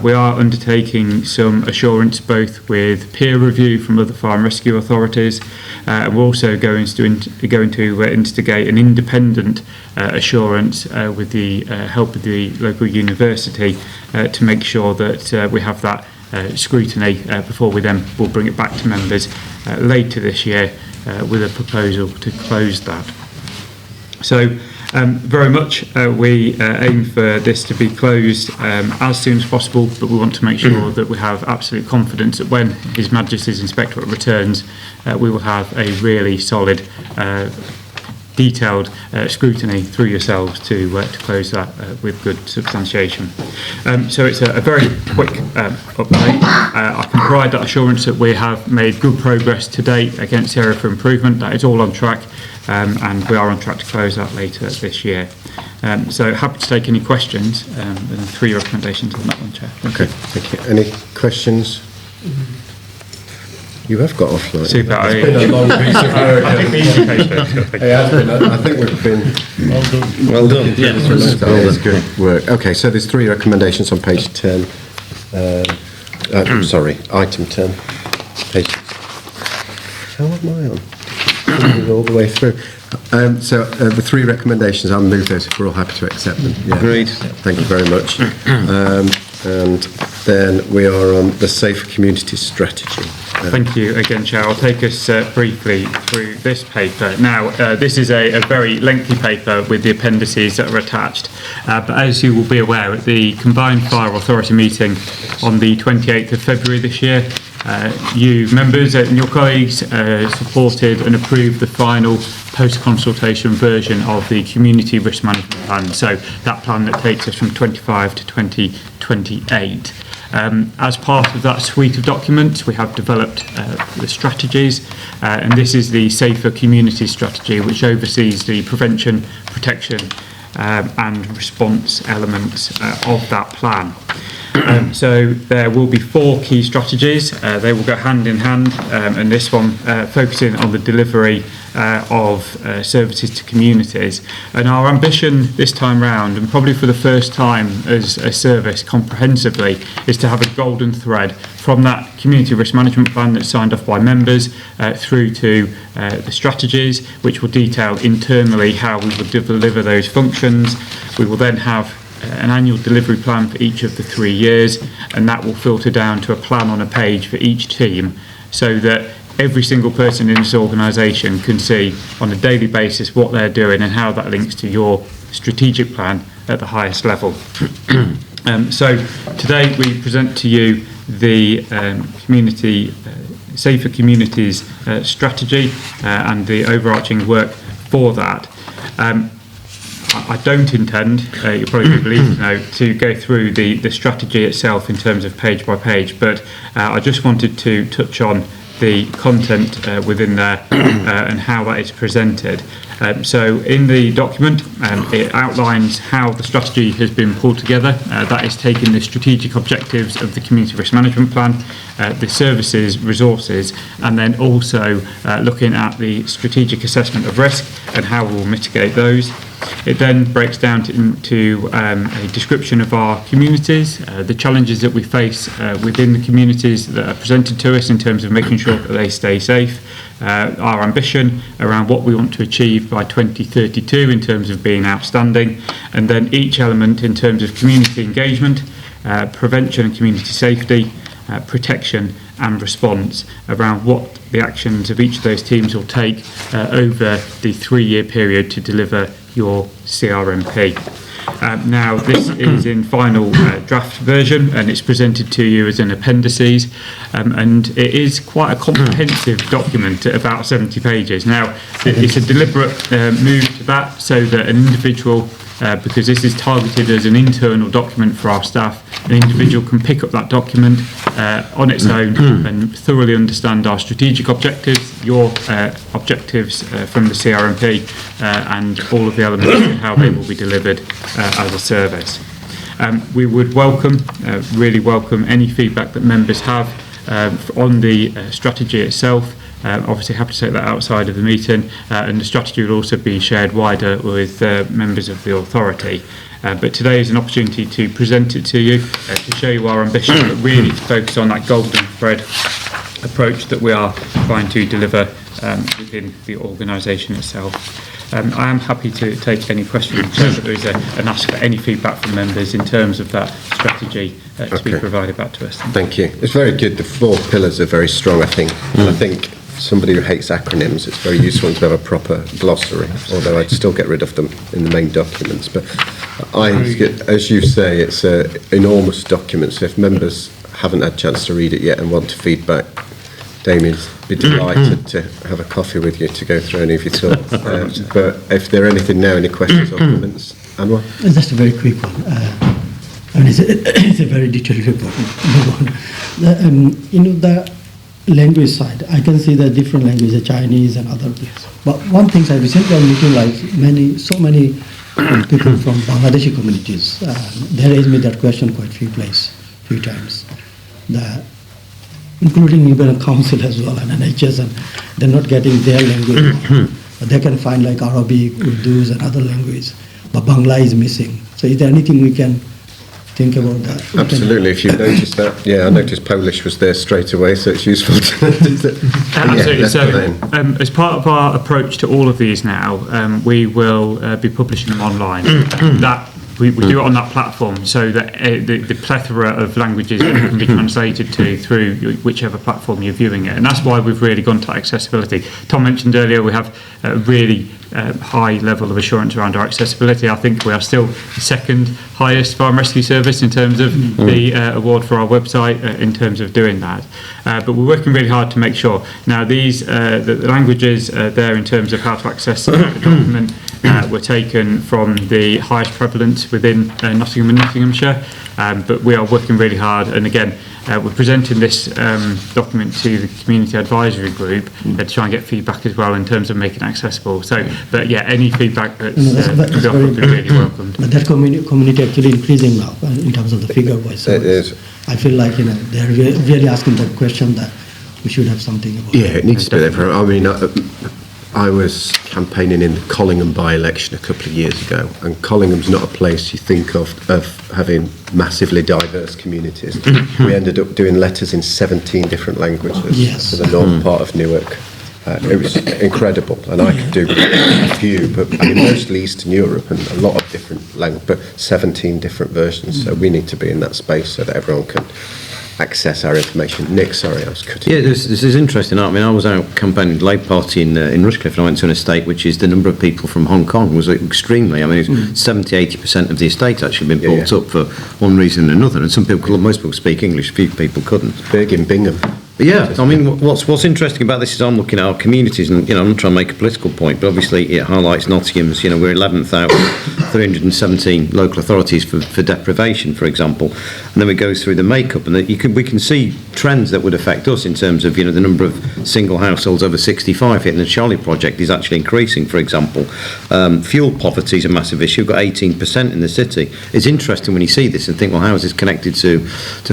We are undertaking some assurance both with peer review from other fire and rescue authorities. We're also going to instigate an independent assurance with the help of the local university to make sure that we have that scrutiny before we then will bring it back to members later this year with a proposal to close that. So very much we aim for this to be closed as soon as possible, but we want to make sure that we have absolute confidence that when His Majesty's Inspectorate returns, we will have a really solid detailed scrutiny through yourselves to close that with good substantiation. So it's a very quick update. I can provide that assurance that we have made good progress to date against the area for improvement. That is all on track, and we are on track to close that later this year. So happy to take any questions, and 3 recommendations on that one, Chair. Okay, thank you. Any questions? You have got offline. Super. It's been a long piece of work. I think the easy case. It has been. I think we've been Well done. Yeah. That's good work. Okay, so there's 3 recommendations on page 10. Sorry, item 10. Page. How am I on? All the way through. So the 3 recommendations, I'll move those if we're all happy to accept them. Yeah. Agreed. Thank you very much. And then we are on the Safer Community Strategy. Thank you again, Chair. I'll take us briefly through this paper. Now, this is a very lengthy paper with the appendices that are attached. But as you will be aware, at the Combined Fire Authority meeting on the 28th of February this year, you members and your colleagues supported and approved the final post-consultation version of the Community Risk Management Plan. So that plan that takes us from 25 to 2028. As part of that suite of documents, we have developed the strategies, and this is the Safer Community Strategy, which oversees the prevention, protection and response elements of that plan. So there will be 4 key strategies. They will go hand in hand, and this one focusing on the delivery of services to communities. And our ambition this time round, and probably for the first time as a service comprehensively, is to have a golden thread from that community risk management plan that's signed off by members through to the strategies, which will detail internally how we will deliver those functions. We will then have an annual delivery plan for each of the 3 years, and that will filter down to a plan on a page for each team, so that every single person in this organisation can see on a daily basis what they're doing and how that links to your strategic plan at the highest level. So today we present to you the community Safer Communities strategy and the overarching work for that. I don't intend, you'll probably be relieved to know, to go through the strategy itself in terms of page by page, but I just wanted to touch on the content within there and how that is presented. So in the document, it outlines how the strategy has been pulled together. That is taking the strategic objectives of the Community Risk Management Plan, the services, resources, and then also looking at the strategic assessment of risk and how we will mitigate those. It then breaks down into a description of our communities, the challenges that we face within the communities that are presented to us in terms of making sure that they stay safe, our ambition around what we want to achieve by 2032 in terms of being outstanding, and then each element in terms of community engagement, prevention and community safety, protection and response, around what the actions of each of those teams will take over the 3-year period to deliver your CRMP. Now this is in final draft version, and it's presented to you as an appendices, and it is quite a comprehensive document at about 70 pages. Now it's a deliberate move to that, so that an individual, because this is targeted as an internal document for our staff, an individual can pick up that document on its own and thoroughly understand our strategic objectives, your objectives from the CRMP, and all of the elements and how they will be delivered as a service. We would really welcome any feedback that members have on the strategy itself. Obviously happy to take that outside of the meeting, and the strategy will also be shared wider with members of the authority. But today is an opportunity to present it to you, to show you our ambition, but really to focus on that golden thread approach that we are trying to deliver within the organisation itself. I am happy to take any questions, so that there is an ask for any feedback from members in terms of that strategy to be provided back to us. Thank you. It's very good. The 4 pillars are very strong, I think. And I think somebody who hates acronyms, it's very useful to have a proper glossary, although I'd still get rid of them in the main documents. But as you say, it's an enormous document, so if members haven't had a chance to read it yet and want feedback, Damien's be delighted to have a coffee with you to go through any of your thoughts. But if there are anything now, any questions or comments? Anwar? Just a very quick one. It's a very detailed report. The language side, I can see the different languages, Chinese and other. But one thing I recently was meeting like so many people from Bangladeshi communities. They raised me that question quite few times. Including even a council as well and NHS, and they're not getting their language. They can find like Arabic, Urdu and other languages, but Bangla is missing. So is there anything we can think about that? Absolutely, if you noticed that. Yeah, I noticed Polish was there straight away, so it's useful to notice that. Absolutely. Yeah, so, as part of our approach to all of these now, we will be publishing them online. We do it on that platform, so that the plethora of languages can be translated to through whichever platform you're viewing it. And that's why we've really gone to accessibility. Tom mentioned earlier we have a really high level of assurance around our accessibility. I think we are still the second highest fire and rescue service in terms of the award for our website in terms of doing that. But we're working really hard to make sure. Now these the languages there in terms of how to access the document were taken from the highest prevalence within Nottingham and Nottinghamshire, but we are working really hard, and again, we're presenting this document to the Community Advisory Group to try and get feedback as well in terms of making it accessible. So, but yeah, any feedback that's That's would be really welcomed. But that community actually increasing now in terms of the figure wise. It is. I feel like, they're really asking that question that we should have something about. Yeah, it needs to be there. For, I mean, I was campaigning in the Collingham by-election a couple of years ago, and Collingham's not a place you think of having massively diverse communities. We ended up doing letters in 17 different languages Yes. to the northern part of Newark. It was incredible, and I could do a few, but I mean, mostly Eastern Europe and a lot of different languages, but 17 different versions. So we need to be in that space so that everyone can access our information. Nick, sorry, I was cutting. Yeah, this is interesting. I mean, I was out campaigning the Labour Party in Rushcliffe, and I went to an estate which is the number of people from Hong Kong was extremely. I mean, 70-80% of the estate actually been bought up for one reason or another, and most people speak English, few people couldn't. Big in Bingham. But yeah, I mean, what's interesting about this is I'm looking at our communities, and I'm not trying to make a political point, but obviously it highlights Nottingham's. We're 11,317 local authorities for deprivation, for example, and then we go through the makeup, and we can see trends that would affect us in terms of the number of single households over 65 here, and the Charlie Project is actually increasing, for example. Fuel poverty is a massive issue. We've got 18% in the city. It's interesting when you see this and think, well, how is this connected to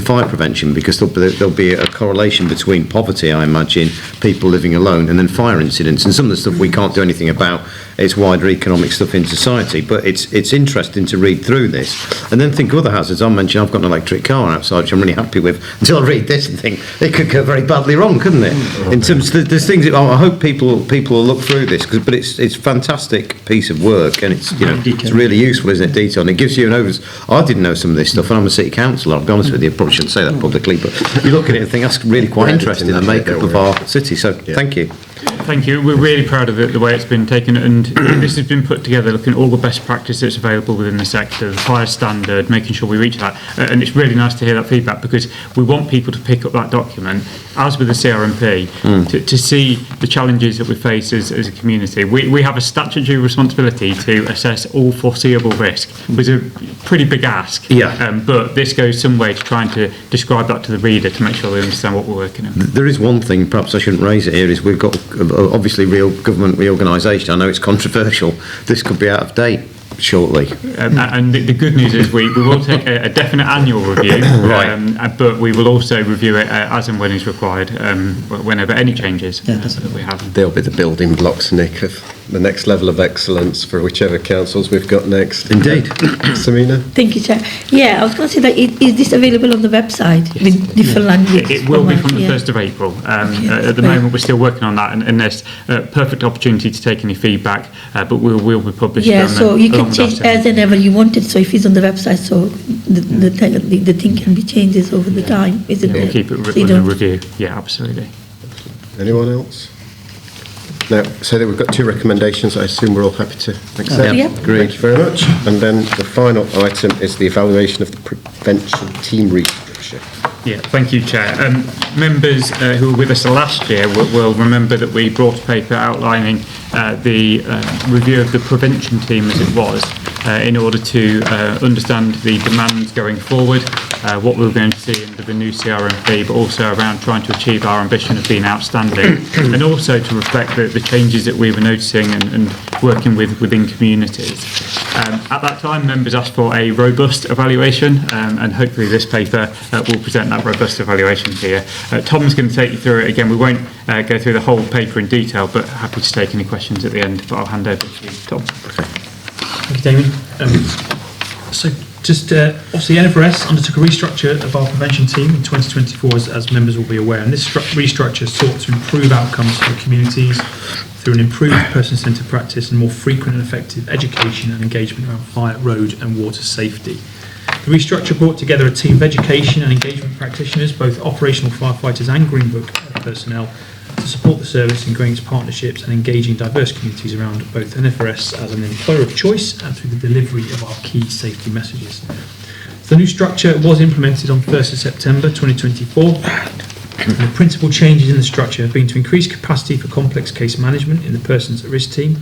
fire prevention? Because there'll be a correlation between poverty, I imagine, people living alone, and then fire incidents, and some of the stuff we can't do anything about. It's wider economic stuff in society, but it's interesting to read through this and then think of other hazards. I mentioned I've got an electric car outside, which I'm really happy with, until I read this and think it could go very badly wrong, couldn't it? In terms of there's things that I hope people will look through this, but it's a fantastic piece of work, and it's it's really useful, isn't it? Detail, and it gives you an overview. I didn't know some of this stuff, and I'm a city councillor. I'll be honest with you, I probably shouldn't say that publicly, but you look at it and think that's really quite interesting, the makeup of our city. So thank you. Thank you. We're really proud of the way it's been taken, and this has been put together looking at all the best practice that's available within the sector, the fire standard, making sure we reach that. And it's really nice to hear that feedback, because we want people to pick up that document, as with the CRMP, to see the challenges that we face as a community. We have a statutory responsibility to assess all foreseeable risk, which is a pretty big ask. But this goes some way to trying to describe that to the reader to make sure they understand what we're working on. There is one thing, perhaps I shouldn't raise it here, is we've got obviously real government reorganisation. I know it's controversial. This could be out of date shortly. And the good news is we will take a definite annual review, but we will also review it as and when is required, whenever any changes that we have. They'll be the building blocks, Nick, of the next level of excellence for whichever councils we've got next. Indeed. Samina? Thank you, Chair. Yeah, I was going to say that is this available on the website with different languages? It will be from the 1st of April. At the moment, we're still working on that, and there's a perfect opportunity to take any feedback, but we'll be publishing them. So you can change as and ever you want it. So if it's on the website, so the thing can be changes over the time, isn't it? We'll keep it under review. Yeah, absolutely. Anyone else? No. So we've got two recommendations. I assume we're all happy to accept. Great. Thank you very much. And then the final item is the evaluation of the prevention team restructure. Yeah, thank you, Chair. Members who were with us last year will remember that we brought a paper outlining the review of the prevention team as it was, in order to understand the demands going forward, what we were going to see under the new CRMP, but also around trying to achieve our ambition of being outstanding, and also to reflect the changes that we were noticing and working within communities. At that time, members asked for a robust evaluation, and hopefully this paper will present that robust evaluation to you. Tom's going to take you through it again. We won't go through the whole paper in detail, but happy to take any questions at the end, but I'll hand over to you, Tom. Thank you, Damien. So just obviously NFRS undertook a restructure of our prevention team in 2024, as members will be aware, and this restructure sought to improve outcomes for communities through an improved person-centred practice and more frequent and effective education and engagement around fire, road and water safety. The restructure brought together a team of education and engagement practitioners, both operational firefighters and Green Book personnel, to support the service in growing its partnerships and engaging diverse communities around both NFRS as an employer of choice and through the delivery of our key safety messages. The new structure was implemented on 1st of September 2024 And the principal changes in the structure have been to increase capacity for complex case management in the persons at risk team,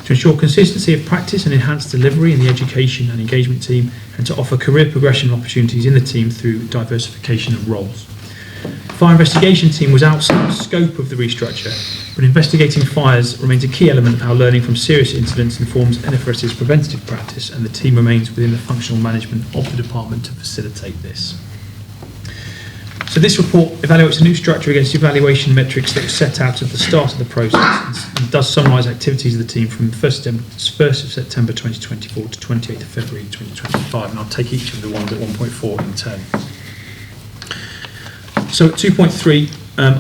to ensure consistency of practice and enhanced delivery in the education and engagement team, and to offer career progression opportunities in the team through diversification of roles. The fire investigation team was outside the scope of the restructure, but investigating fires remains a key element of how learning from serious incidents informs NFRS's preventative practice, and the team remains within the functional management of the department to facilitate this. So this report evaluates a new structure against evaluation metrics that were set out at the start of the process and does summarise activities of the team from 1st of September 2024 to 28th of February 2025, and I'll take each of the ones at 1.4 in turn. So at 2.3,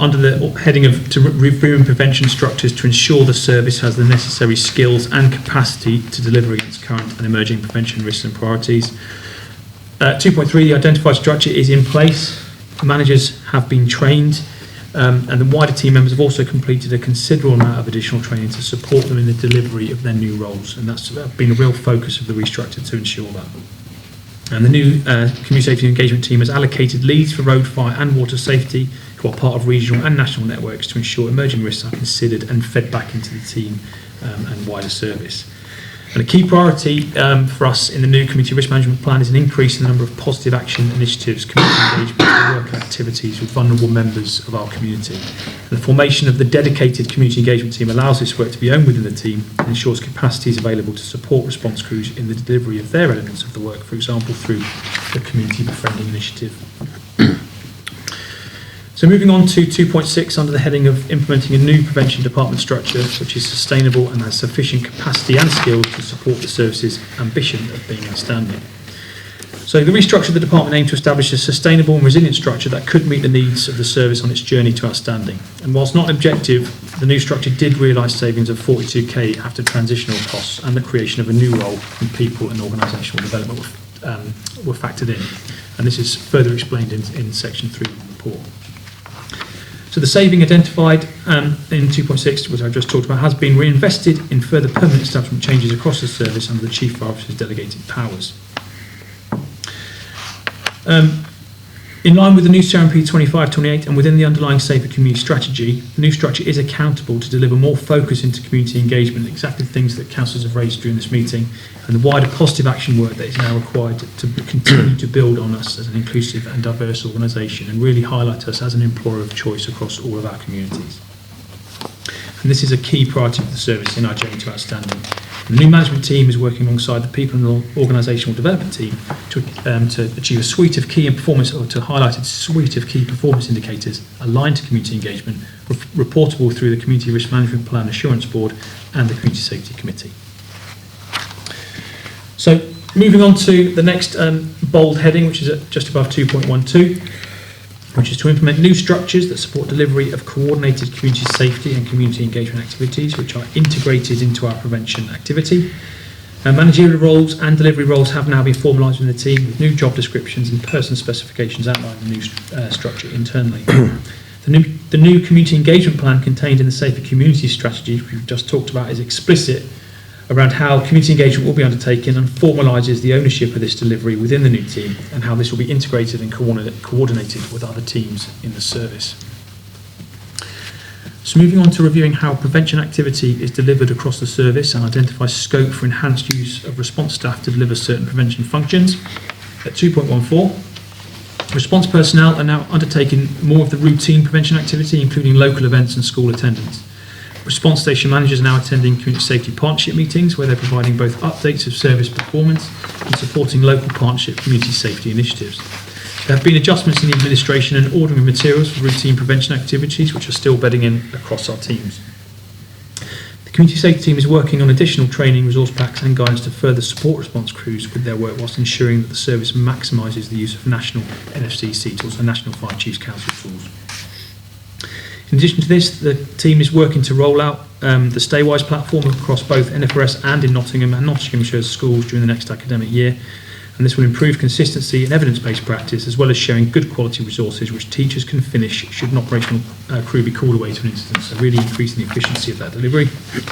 under the heading of to reviewing prevention structures to ensure the service has the necessary skills and capacity to deliver against current and emerging prevention risks and priorities. 2.3, the identified structure is in place. Managers have been trained, and the wider team members have also completed a considerable amount of additional training to support them in the delivery of their new roles, and that's been a real focus of the restructure to ensure that. And the new community safety engagement team has allocated leads for road, fire and water safety, who are part of regional and national networks, to ensure emerging risks are considered and fed back into the team and wider service. And a key priority for us in the new community risk management plan is an increase in the number of positive action initiatives, community engagement and work activities with vulnerable members of our community. And the formation of the dedicated community engagement team allows this work to be owned within the team and ensures capacity is available to support response crews in the delivery of their elements of the work, for example, through the community befriending initiative. So moving on to 2.6 under the heading of implementing a new prevention department structure which is sustainable and has sufficient capacity and skills to support the service's ambition of being outstanding. So the restructure of the department aimed to establish a sustainable and resilient structure that could meet the needs of the service on its journey to outstanding. And whilst not objective, the new structure did realise savings of 42k after transitional costs and the creation of a new role in people and organisational development were factored in. And this is further explained in section 3 of the report. So the saving identified in 2.6, which I've just talked about, has been reinvested in further permanent establishment changes across the service under the Chief Fire Officer's delegated powers. In line with the new CRMP 25-28 and within the underlying Safer Community strategy, the new structure is accountable to deliver more focus into community engagement, exactly the things that councillors have raised during this meeting, and the wider positive action work that is now required to continue to build on us as an inclusive and diverse organisation and really highlight us as an employer of choice across all of our communities. And this is a key priority for the service in our journey to outstanding. The new management team is working alongside the people and the organisational development team to achieve a suite of key performance, or to highlight a suite of key performance indicators aligned to community engagement, reportable through the Community Risk Management Plan Assurance Board and the Community Safety Committee. So moving on to the next bold heading, which is at just above 2.12, which is to implement new structures that support delivery of coordinated community safety and community engagement activities which are integrated into our prevention activity. Managerial roles and delivery roles have now been formalised within the team with new job descriptions and person specifications outlining the new structure internally. The new community engagement plan contained in the Safer Community strategy, which we've just talked about, is explicit around how community engagement will be undertaken and formalises the ownership of this delivery within the new team and how this will be integrated and coordinated with other teams in the service. So moving on to reviewing how prevention activity is delivered across the service and identify scope for enhanced use of response staff to deliver certain prevention functions. At 2.14, response personnel are now undertaking more of the routine prevention activity, including local events and school attendance. Response station managers are now attending community safety partnership meetings where they're providing both updates of service performance and supporting local partnership community safety initiatives. There have been adjustments in the administration and ordering of materials for routine prevention activities which are still bedding in across our teams. The community safety team is working on additional training, resource packs and guidance to further support response crews with their work whilst ensuring that the service maximises the use of national NFCC tools and National Fire Chiefs Council tools. In addition to this, the team is working to roll out the Staywise platform across both NFRS and in Nottingham and Nottinghamshire schools during the next academic year. And this will improve consistency and evidence-based practice, as well as sharing good quality resources which teachers can finish should an operational crew be called away to an incident, so really increasing the efficiency of that delivery.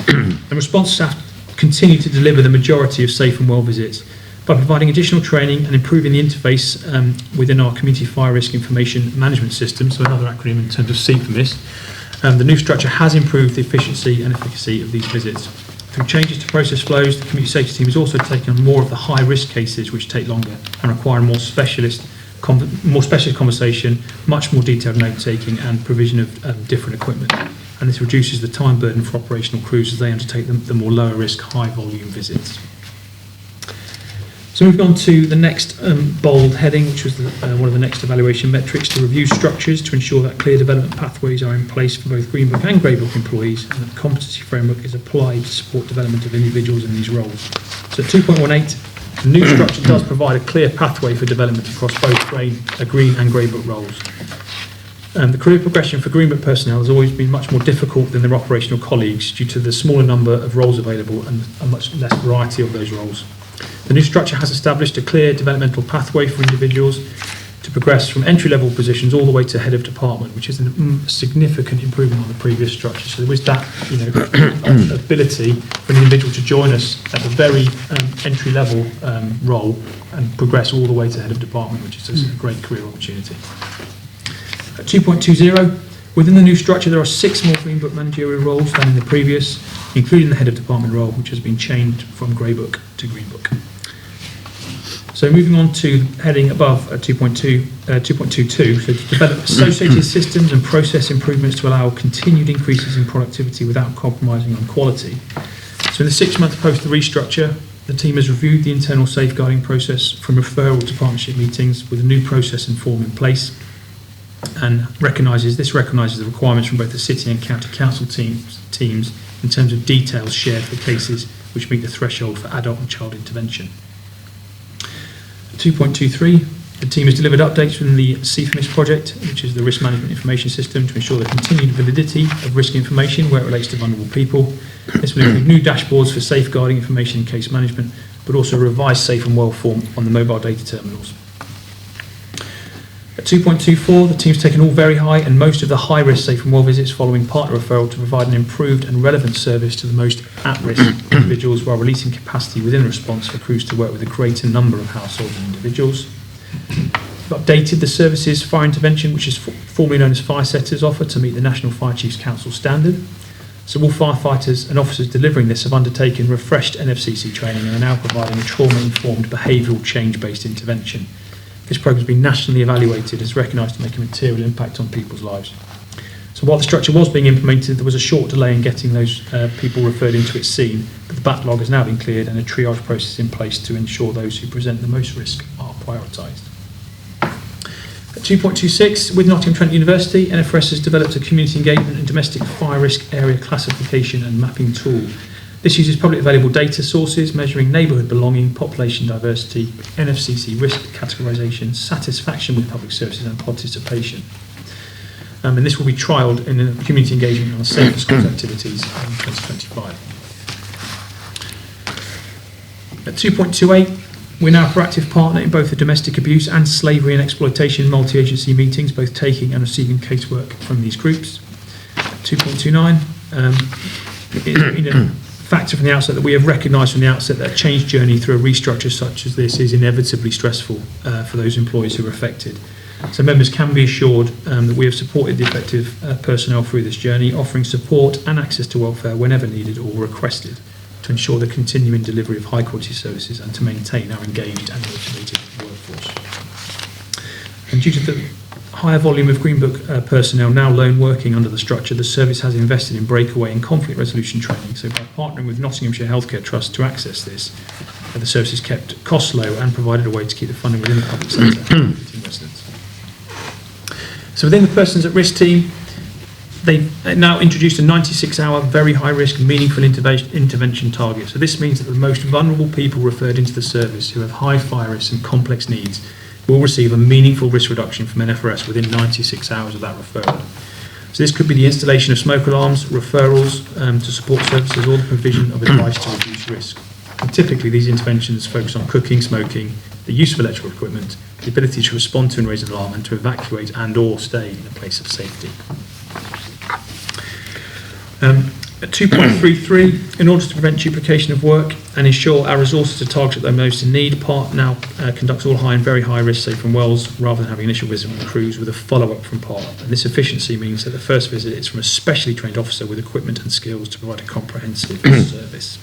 And response staff continue to deliver the majority of safe and well visits, by providing additional training and improving the interface within our Community Fire Risk Information Management System, so another acronym in terms of CFMIS. The new structure has improved the efficiency and efficacy of these visits. Through changes to process flows, the community safety team has also taken on more of the high-risk cases which take longer and require more specialist conversation, much more detailed note-taking and provision of different equipment. And this reduces the time burden for operational crews as they undertake the more lower-risk, high-volume visits. So moving on to the next bold heading, which was one of the next evaluation metrics, to review structures to ensure that clear development pathways are in place for both Greenbook and Greybook employees, and that the competency framework is applied to support development of individuals in these roles. So 2.18, the new structure does provide a clear pathway for development across both Green and Greybook roles. The career progression for Greenbook personnel has always been much more difficult than their operational colleagues due to the smaller number of roles available and a much less variety of those roles. The new structure has established a clear developmental pathway for individuals to progress from entry-level positions all the way to head of department, which is a significant improvement on the previous structure. So there was that, ability for an individual to join us at the very entry-level role and progress all the way to head of department, which is a great career opportunity. At 2.20, within the new structure, there are 6 more Greenbook managerial roles than in the previous, including the head of department role, which has been changed from Greybook to Greenbook. So moving on to heading above 2.22, so to develop associated systems and process improvements to allow continued increases in productivity without compromising on quality. So in the 6-month post the restructure, the team has reviewed the internal safeguarding process from referral to partnership meetings with a new process and form in place, and recognises the requirements from both the city and county council teams in terms of details shared for cases which meet the threshold for adult and child intervention. 2.23, the team has delivered updates from the CFMIS project, which is the risk management information system, to ensure the continued validity of risk information where it relates to vulnerable people. This will include new dashboards for safeguarding information and case management, but also a revised safe and well form on the mobile data terminals. At 2.24, the team's taken all very high and most of the high-risk safe and well visits following partner referral to provide an improved and relevant service to the most at-risk individuals while releasing capacity within the response for crews to work with a greater number of households and individuals. We've updated the services fire intervention, which is formerly known as fire setters, offer to meet the National Fire Chiefs Council standard. So all firefighters and officers delivering this have undertaken refreshed NFCC training and are now providing a trauma-informed behavioural change-based intervention. This programme has been nationally evaluated as recognised to make a material impact on people's lives. So while the structure was being implemented, there was a short delay in getting those people referred into its scene, but the backlog has now been cleared and a triage process in place to ensure those who present the most risk are prioritised. At 2.26, with Nottingham Trent University, NFRS has developed a community engagement and domestic fire risk area classification and mapping tool. This uses publicly available data sources measuring neighbourhood belonging, population diversity, NFCC risk categorisation, satisfaction with public services and participation. And this will be trialled in a community engagement on safer schools activities in 2025. At 2.28, we're now a proactive partner in both the domestic abuse and slavery and exploitation multi-agency meetings, both taking and receiving casework from these groups. 2.29, factor from the outset that we have recognised from the outset that a change journey through a restructure such as this is inevitably stressful for those employees who are affected. So members can be assured that we have supported the affected personnel through this journey, offering support and access to welfare whenever needed or requested to ensure the continuing delivery of high quality services and to maintain our engaged and motivated workforce. And due to the higher volume of Greenbook personnel now lone working under the structure, the service has invested in breakaway and conflict resolution training. So by partnering with Nottinghamshire Healthcare Trust to access this, the service has kept costs low and provided a way to keep the funding within the public sector and residents. So within the Persons at Risk team, they've now introduced a 96-hour, very high-risk, meaningful intervention target. So this means that the most vulnerable people referred into the service who have high fire risks and complex needs will receive a meaningful risk reduction from NFRS within 96 hours of that referral. So this could be the installation of smoke alarms, referrals to support services, or the provision of advice to reduce risk. And typically these interventions focus on cooking, smoking, the use of electrical equipment, the ability to respond to and raise an alarm, and to evacuate and or stay in a place of safety. At 2.33, in order to prevent duplication of work and ensure our resources are targeted at those most in need, PART now conducts all high and very high risk safe from wells rather than having initial visit from crews with a follow-up from PART. And this efficiency means that the first visit is from a specially trained officer with equipment and skills to provide a comprehensive service.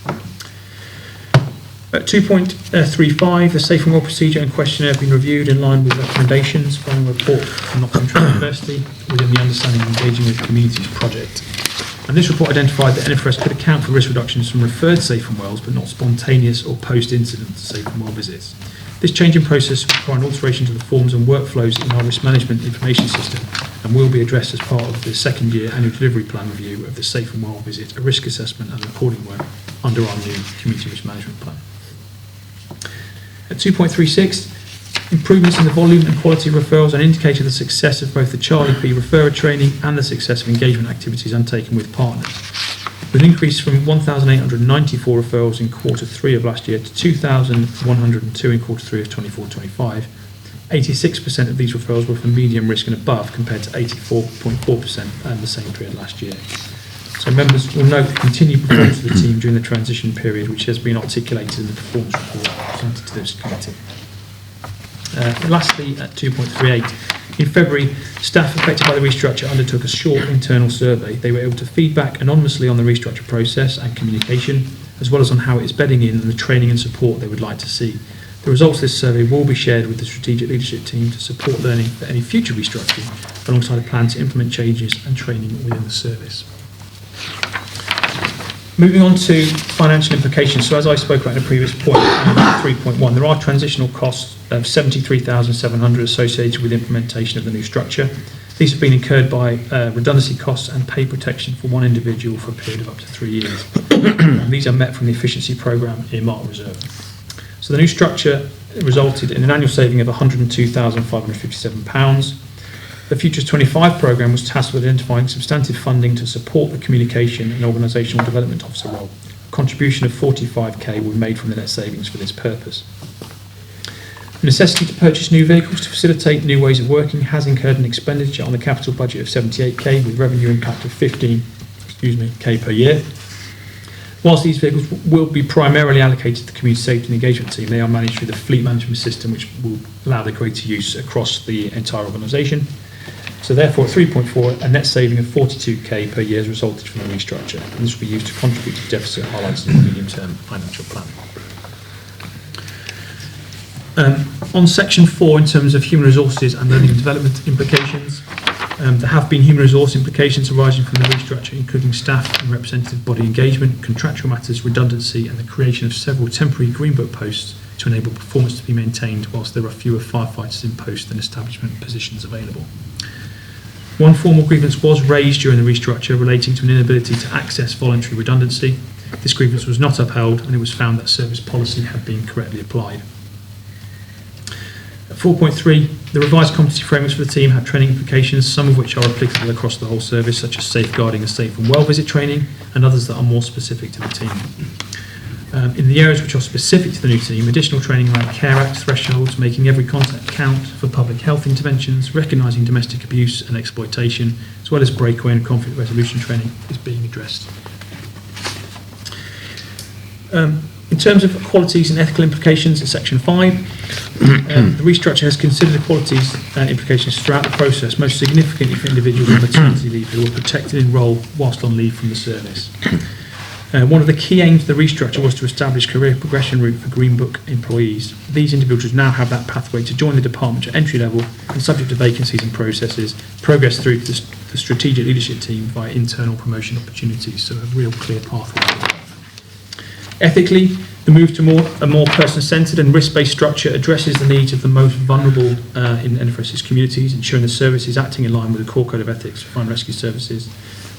At 2.35, the safe and well procedure and questionnaire have been reviewed in line with recommendations following a report from Nottinghamshire University within the Understanding and Engaging with Communities project. And this report identified that NFRS could account for risk reductions from referred safe and wells, but not spontaneous or post-incident safe and well visits. This change in process required an alteration to the forms and workflows in our risk management information system and will be addressed as part of the second year annual delivery plan review of the safe and well visit, a risk assessment and reporting work under our new community risk management plan. At 2.36, improvements in the volume and quality of referrals are an indicator of the success of both the Charlie P referrer training and the success of engagement activities undertaken with partners. With an increase from 1,894 referrals in quarter 3 of last year to 2,102 in quarter 3 of 24-25, 86% of these referrals were for medium risk and above compared to 84.4% in the same period last year. So members will note the continued performance of the team during the transition period, which has been articulated in the performance report presented to this committee. Lastly, at 2.38, in February, staff affected by the restructure undertook a short internal survey. They were able to feedback anonymously on the restructure process and communication, as well as on how it's bedding in and the training and support they would like to see. The results of this survey will be shared with the strategic leadership team to support learning for any future restructuring, alongside a plan to implement changes and training within the service. Moving on to financial implications. So as I spoke about in a previous point, 3.1, there are transitional costs of 73,700 associated with implementation of the new structure. These have been incurred by redundancy costs and pay protection for one individual for a period of up to 3 years. And these are met from the efficiency programme earmarked reserve. So the new structure resulted in an annual saving of £102,557. The Futures 25 programme was tasked with identifying substantive funding to support the communication and organisational development officer role. A contribution of 45k were made from the net savings for this purpose. The necessity to purchase new vehicles to facilitate new ways of working has incurred an expenditure on the capital budget of 78k with revenue impact of 15k per year. Whilst these vehicles will be primarily allocated to the community safety and engagement team, they are managed through the fleet management system, which will allow their greater use across the entire organisation. So therefore, at 3.4, a net saving of 42k per year has resulted from the restructure, and this will be used to contribute to the deficit highlighted in the medium-term financial plan. On section 4, in terms of human resources and learning and development implications, there have been human resource implications arising from the restructure, including staff and representative body engagement, contractual matters, redundancy, and the creation of several temporary Green Book posts to enable performance to be maintained whilst there are fewer firefighters in post than establishment positions available. One formal grievance was raised during the restructure relating to an inability to access voluntary redundancy. This grievance was not upheld, and it was found that service policy had been correctly applied. At 4.3, the revised competency frameworks for the team have training implications, some of which are applicable across the whole service, such as safeguarding and safe and well visit training, and others that are more specific to the team. In the areas which are specific to the new team, additional training around Care Act thresholds, making every contact count for public health interventions, recognising domestic abuse and exploitation, as well as breakaway and conflict resolution training is being addressed. In terms of qualities and ethical implications in section 5, the restructure has considered the qualities and implications throughout the process, most significantly for individuals on maternity leave who were protected in role whilst on leave from the service. One of the key aims of the restructure was to establish career progression route for Green Book employees. These individuals now have that pathway to join the department at entry level and, subject to vacancies and processes, progress through to the strategic leadership team via internal promotion opportunities, so a real clear pathway. Ethically, the move to a more person-centred and risk-based structure addresses the needs of the most vulnerable in NFRS's communities, ensuring the service is acting in line with the core code of ethics for fire and rescue services.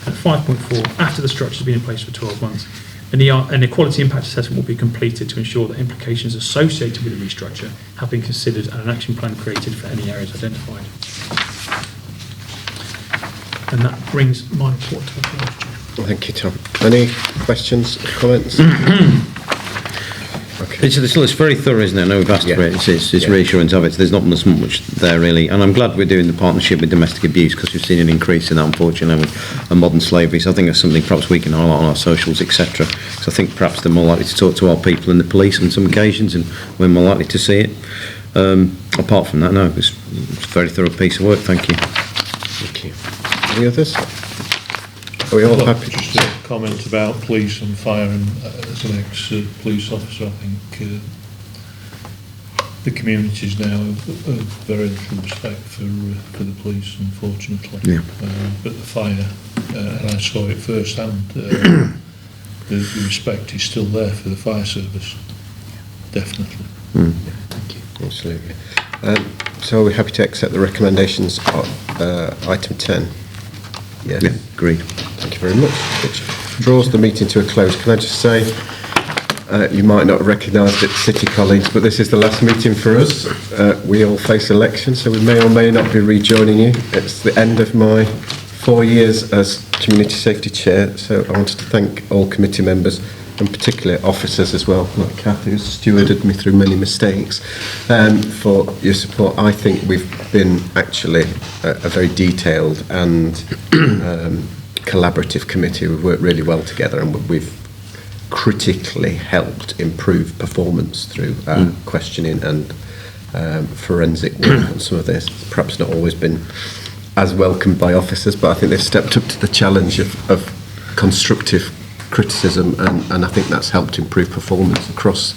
At 5.4, after the structure has been in place for 12 months, an equality impact assessment will be completed to ensure that implications associated with the restructure have been considered and an action plan created for any areas identified. And that brings my report to a close. Thank you, Tom. Any questions or comments? Okay. It's very thorough, isn't it? I know we've asked Yeah. for it. It's Yeah. reassurance of it. There's not much there really, and I'm glad we're doing the partnership with domestic abuse because we've seen an increase in that, unfortunately, and modern slavery. So I think that's something perhaps we can highlight on our socials, etc. So I think perhaps they're more likely to talk to our people and the police on some occasions, and we're more likely to see it. Apart from that, no, it's a very thorough piece of work. Thank you. Thank you. Any others? Are we all Well, happy? just a comment about police and fire, and as an ex-police officer, I think the communities now have very little respect for the police, unfortunately. Yeah. But the fire, and I saw it firsthand, the respect is still there for the fire service, definitely. Thank you. Absolutely. So are we happy to accept the recommendations on item 10? Yes. Yeah, agreed. Thank you very much. Which draws the meeting to a close. Can I just say, you might not have recognised it, city colleagues, but this is the last meeting for us. We all face elections, so we may or may not be rejoining you. It's the end of my 4 years as Community Safety Chair, so I wanted to thank all committee members, and particularly officers as well, like Kathy, who's stewarded me through many mistakes, for your support. I think we've been actually a very detailed and collaborative committee. We've worked really well together, and we've critically helped improve performance through questioning and forensic work on some of this. Perhaps not always been as welcomed by officers, but I think they've stepped up to the challenge of constructive criticism, and I think that's helped improve performance across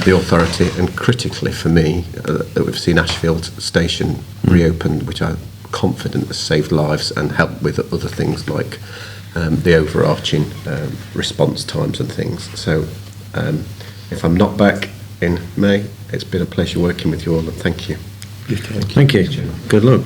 the authority, and critically for me, that we've seen Ashfield Station reopened, which I'm confident has saved lives and helped with other things like the overarching response times and things. So if I'm not back in May, it's been a pleasure working with you all, and thank you. Thank you. Good luck.